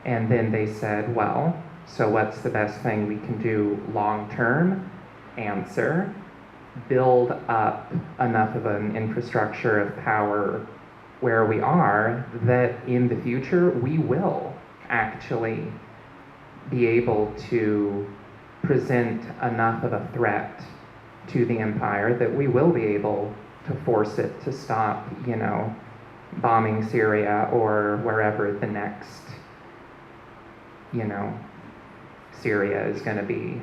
And then they said, well, so what's the best thing we can do long term? Answer, build up enough of an infrastructure of power where we are that in the future we will actually be able to present enough of a threat to the empire that we will be able to force it to stop, you know, bombing Syria or wherever the next, you know, Syria is going to be.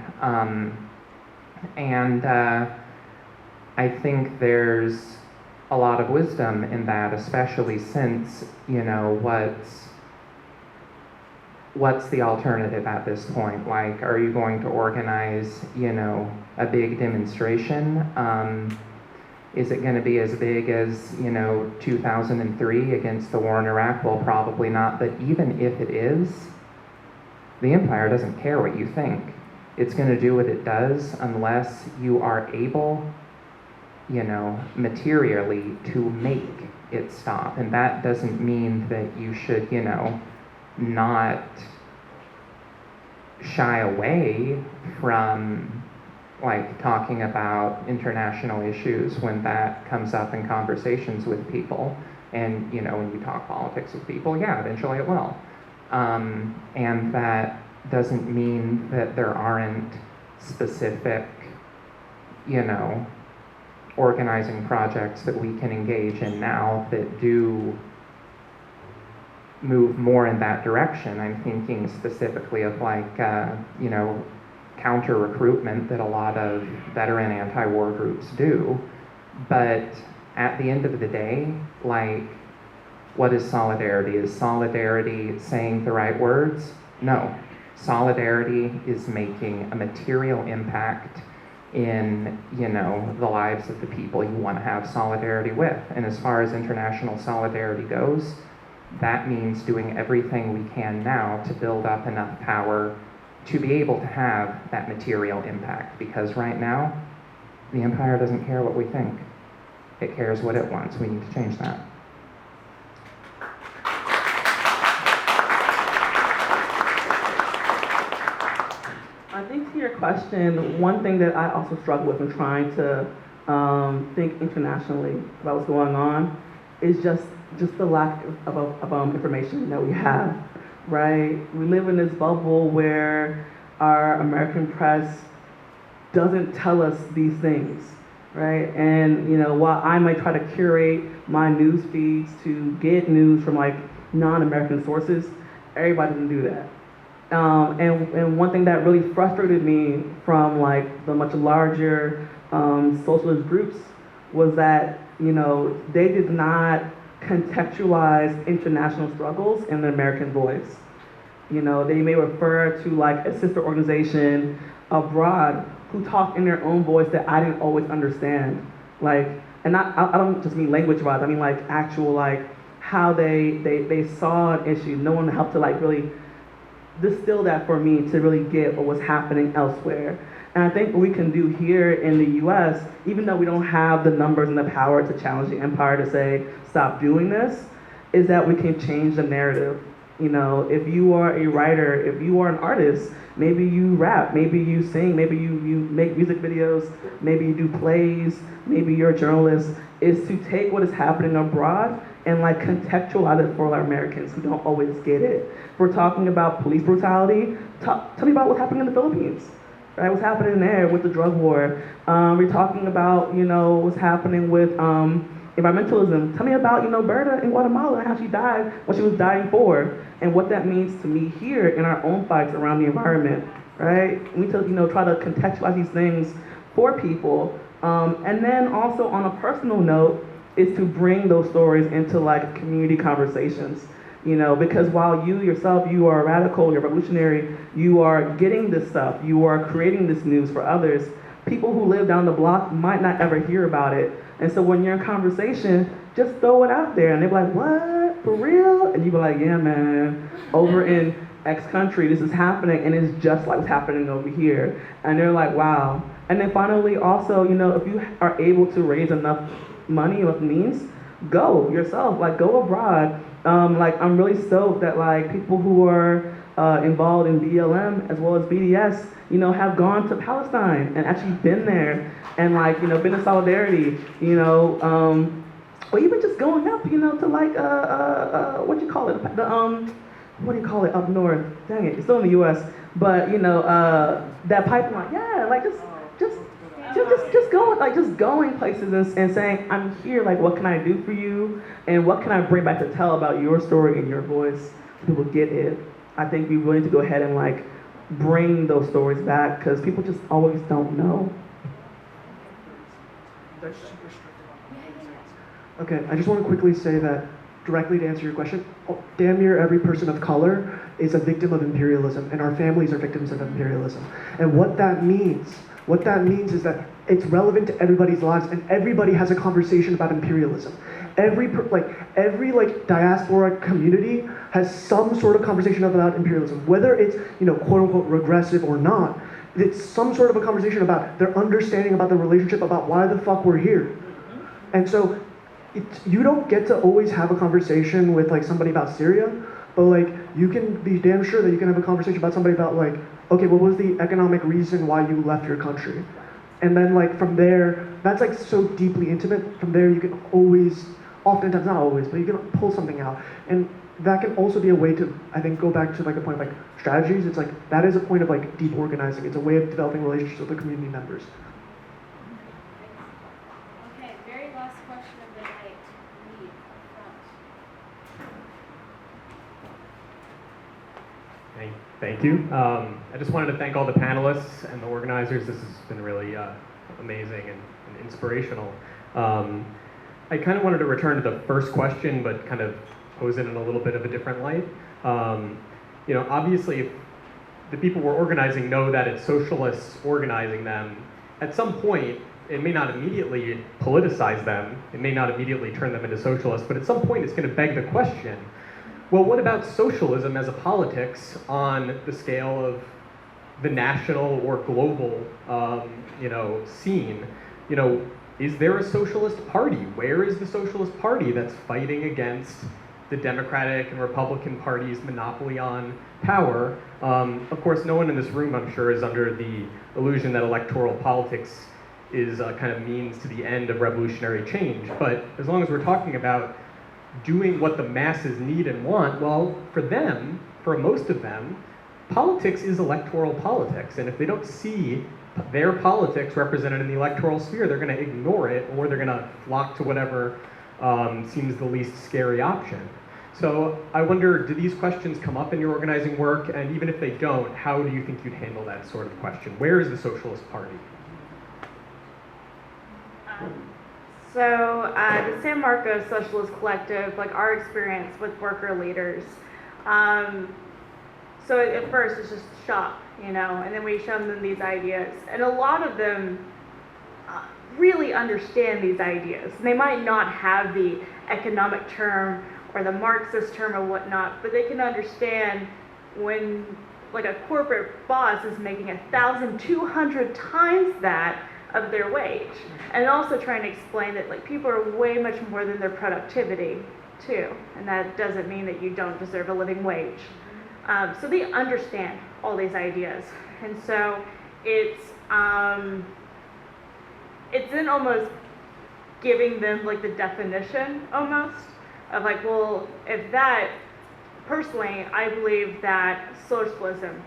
I think there's a lot of wisdom in that, especially since, you know, what's the alternative at this point? Like, are you going to organize, you know, a big demonstration? Is it going to be as big as, you know, 2003 against the war in Iraq? Well, probably not. But even if it is, the empire doesn't care what you think. It's going to do what it does unless you are able, you know, materially to make it stop. And that doesn't mean that you should, you know, not shy away from, like, talking about international issues when that comes up in conversations with people. And, you know, when you talk politics with people, yeah, eventually it will. And that doesn't mean that there aren't specific, you know, organizing projects that we can engage in now that do move more in that direction. I'm thinking specifically of, like, you know, counter recruitment that a lot of veteran anti-war groups do. But at the end of the day, like, what is solidarity? Is solidarity saying the right words? No. Solidarity is making a material impact in, you know, the lives of the people you want to have solidarity with. And as far as international solidarity goes, that means doing everything we can now to build up enough power to be able to have that material impact. Because right now, the empire doesn't care what we think. It cares what it wants. We need to change that. I think to your question, one thing that I also struggle with in trying to think internationally about what's going on is just the lack of information that we have, right? We live in this bubble where our American press doesn't tell us these things, right? And, you know, while I might try to curate my news feeds to get news from, like, non-American sources, everybody doesn't do that. And one thing that really frustrated me from, like, the much larger socialist groups was that, you know, they did not contextualize international struggles in the American voice. You know, they may refer to like a sister organization abroad who talk in their own voice that I didn't always understand. Like, and not, I don't just mean language wise, I mean like actual like how they saw an issue. No one helped to like really distill that for me to really get what was happening elsewhere. And I think what we can do here in the US, even though we don't have the numbers and the power to challenge the empire to say, stop doing this, is that we can change the narrative. You know, if you are a writer, if you are an artist, maybe you rap, maybe you sing, maybe you make music videos, maybe you do plays, maybe you're a journalist, is to take what is happening abroad and like contextualize it for our Americans who don't always get it. If we're talking about police brutality, tell me about what's happening in the Philippines. Right, what's happening there with the drug war? We're talking about, you know, what's happening with environmentalism. Tell me about, you know, Berta in Guatemala and how she died, what she was dying for, and what that means to me here in our own fights around the environment, right? We need to, you know, try to contextualize these things for people. And then also on a personal note is to bring those stories into like community conversations. You know, because while you yourself, you are radical, you're revolutionary, you are getting this stuff, you are creating this news for others, people who live down the block might not ever hear about it. And so when you're in conversation, just throw it out there. And they're like, what, for real? And you be like, yeah, man, over in X country, this is happening, and it's just like what's happening over here. And they're like, wow. And then finally, also, you know, if you are able to raise enough money, enough means, go yourself, like go abroad. Like I'm really stoked that like people who are involved in BLM as well as BDS, you know, have gone to Palestine and actually been there and like, you know, been in solidarity, you know, or even just going up, you know, to like what do you call it? What do you call it up north? Dang it, it's still in the U.S. But you know, that pipeline, yeah, like just going, like just going places and saying, I'm here, like what can I do for you? And what can I bring back to tell about your story and your voice so people get it? I think we really need to go ahead and like bring those stories back because people just always don't know. Okay, I just want to quickly say that directly to answer your question, damn near every person of color is a victim of imperialism, and our families are victims of imperialism. And what that means is that it's relevant to everybody's lives, and everybody has a conversation about imperialism. Every diaspora community has some sort of conversation about imperialism, whether it's, you know, quote unquote regressive or not. It's some sort of a conversation about their understanding about the relationship, about why the fuck we're here. And so you don't get to always have a conversation with like somebody about Syria, but like you can be damn sure that you can have a conversation about somebody about like, okay, what was the economic reason why you left your country? And then like from there, that's like so deeply intimate. From there you can always, oftentimes, not always, but you can pull something out. And that can also be a way to, I think, go back to like a point of like strategies. It's like, that is a point of like deep organizing. It's a way of developing relationships with the community members. Okay, very last question of the night. Lead front. Thank you. I just wanted to thank all the panelists and the organizers. This has been really amazing and inspirational. I kind of wanted to return to the first question, but kind of pose it in a little bit of a different light. You know, obviously, if the people we're organizing know that it's socialists organizing them, at some point, it may not immediately politicize them, it may not immediately turn them into socialists, but at some point it's going to beg the question, well, what about socialism as a politics on the scale of the national or global, you know, scene? You know, is there a socialist party? Where is the socialist party that's fighting against the Democratic and Republican parties' monopoly on power? Of course, no one in this room, I'm sure, is under the illusion that electoral politics is a kind of means to the end of revolutionary change. But as long as we're talking about doing what the masses need and want, well, for them, for most of them, politics is electoral politics. And if they don't see their politics represented in the electoral sphere, they're going to ignore it, or they're going to flock to whatever seems the least scary option. So I wonder, do these questions come up in your organizing work? And even if they don't, how do you think you'd handle that sort of question? Where is the Socialist Party? So the San Marcos Socialist Collective, like our experience with worker leaders. So at first it's just shock, you know, and then we show them these ideas, and a lot of them really understand these ideas. And they might not have the economic term or the Marxist term or whatnot, but they can understand when like a corporate boss is making 1,200 times that of their wage. And also trying to explain that like people are way much more than their productivity too. And that doesn't mean that you don't deserve a living wage. So they understand all these ideas. And so it's then almost giving them like the definition almost of like, well, if that, personally, I believe that socialism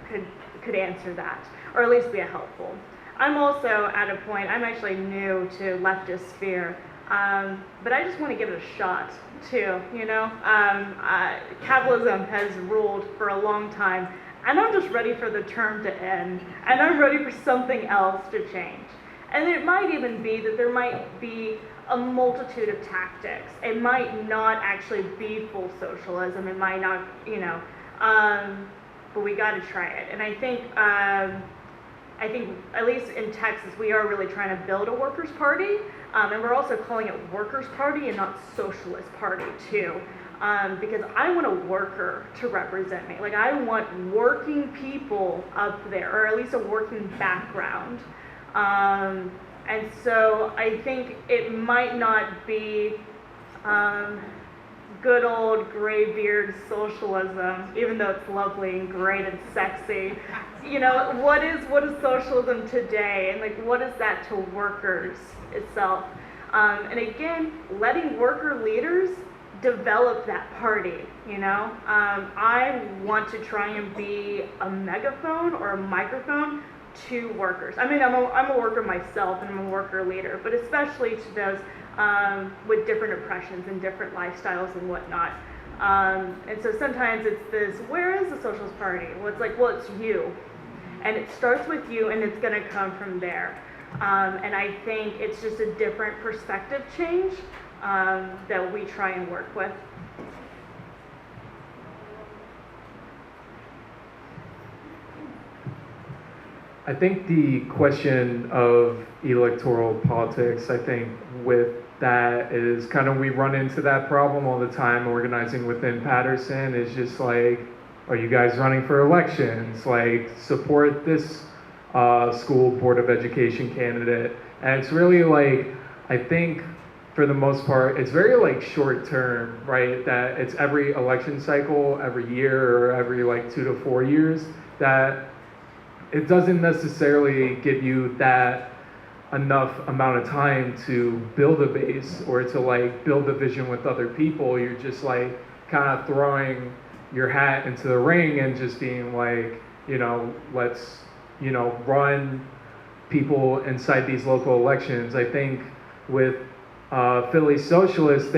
could answer that, or at least be helpful. I'm also at a point, I'm actually new to leftist sphere, but I just want to give it a shot too, you know? Capitalism has ruled for a long time, and I'm just ready for the term to end, and I'm ready for something else to change. And it might even be that there might be a multitude of tactics. It might not actually be full socialism. It might not, you know, but we got to try it. And I think at least in Texas, we are really trying to build a workers' party, and we're also calling it Workers' Party and not Socialist Party too, because I want a worker to represent me. Like I want working people up there, or at least a working background. And so I think it might not be good old graybeard socialism, even though it's lovely and great and sexy. You know, what is socialism today, and like what is that to workers itself? And again, letting worker leaders develop that party. You know, I want to try and be a megaphone or a microphone to workers. I mean, I'm a worker myself, and I'm a worker leader, but especially to those with different oppressions and different lifestyles and whatnot. And so sometimes it's this, where is the Socialist Party? Well, it's like, well, it's you. And it starts with you, and it's going to come from there. And I think it's just a different perspective change that we try and work with. I think the question of electoral politics, I think with that is kind of, we run into that problem all the time organizing within Patterson. Is just like, are you guys running for elections? Like, support this school board of education candidate. And it's really like, I think for the most part, it's very like short term, right? That it's every election cycle, every year, or every like 2 to 4 years, that it doesn't necessarily give you that enough amount of time to build a base or to like build a vision with other people. You're just like kind of throwing your hat into the ring and just being like, you know, let's, you know, run people inside these local elections. I think with Philly Socialists,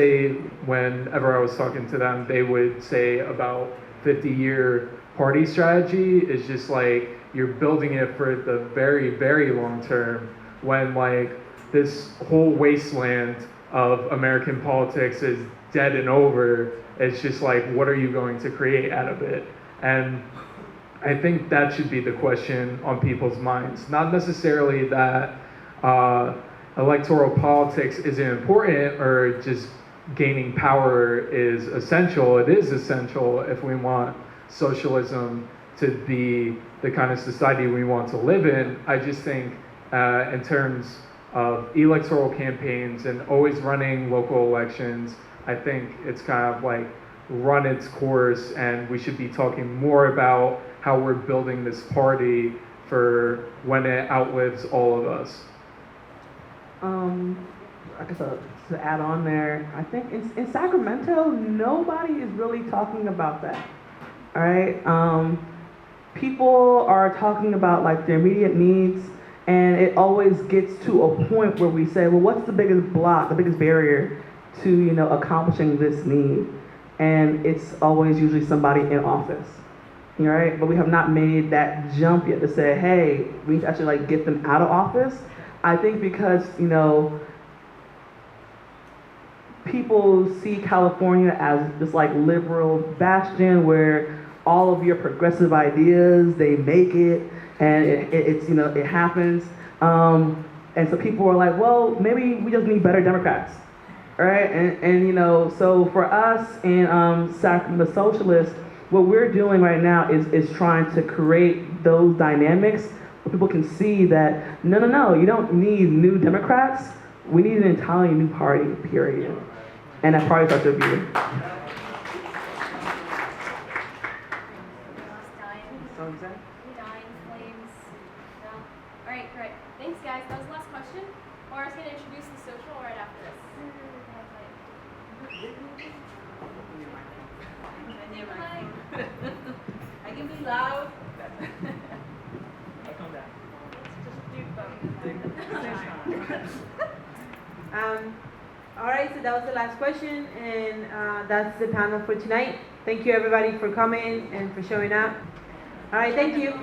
whenever I was talking to them, they would say about 50-year party strategy is just like, you're building it for the very, very long term, when like this whole wasteland of American politics is dead and over. It's just like, what are you going to create out of it? And I think that should be the question on people's minds. Not necessarily that electoral politics isn't important or just gaining power is essential. It is essential if we want socialism to be the kind of society we want to live in. I just think in terms of electoral campaigns and always running local elections, I think it's kind of like run its course, and we should be talking more about how we're building this party for when it outlives all of us. I guess to add on there, I think in Sacramento, nobody is really talking about that. All right, people are talking about like their immediate needs, and it always gets to a point where we say, well, what's the biggest block, the biggest barrier to, you know, accomplishing this need? And it's always usually somebody in office, right? But we have not made that jump yet to say, hey, we need to actually like get them out of office. I think because, you know, people see California as this like liberal bastion where all of your progressive ideas, they make it, and it's, you know, it happens. And so people are like, well, maybe we just need better Democrats, right? And you know, so for us and the Socialists, what we're doing right now is trying to create those dynamics where people can see that, no, you don't need new Democrats. We need an entirely new party, period. And that party starts with you. All right, great. Thanks, guys. That was the last question. Laura's going to introduce the social right after this. I can be loud. All right, so that was the last question, and that's the panel for tonight. Thank you, everybody, for coming and for showing up. All right, thank you.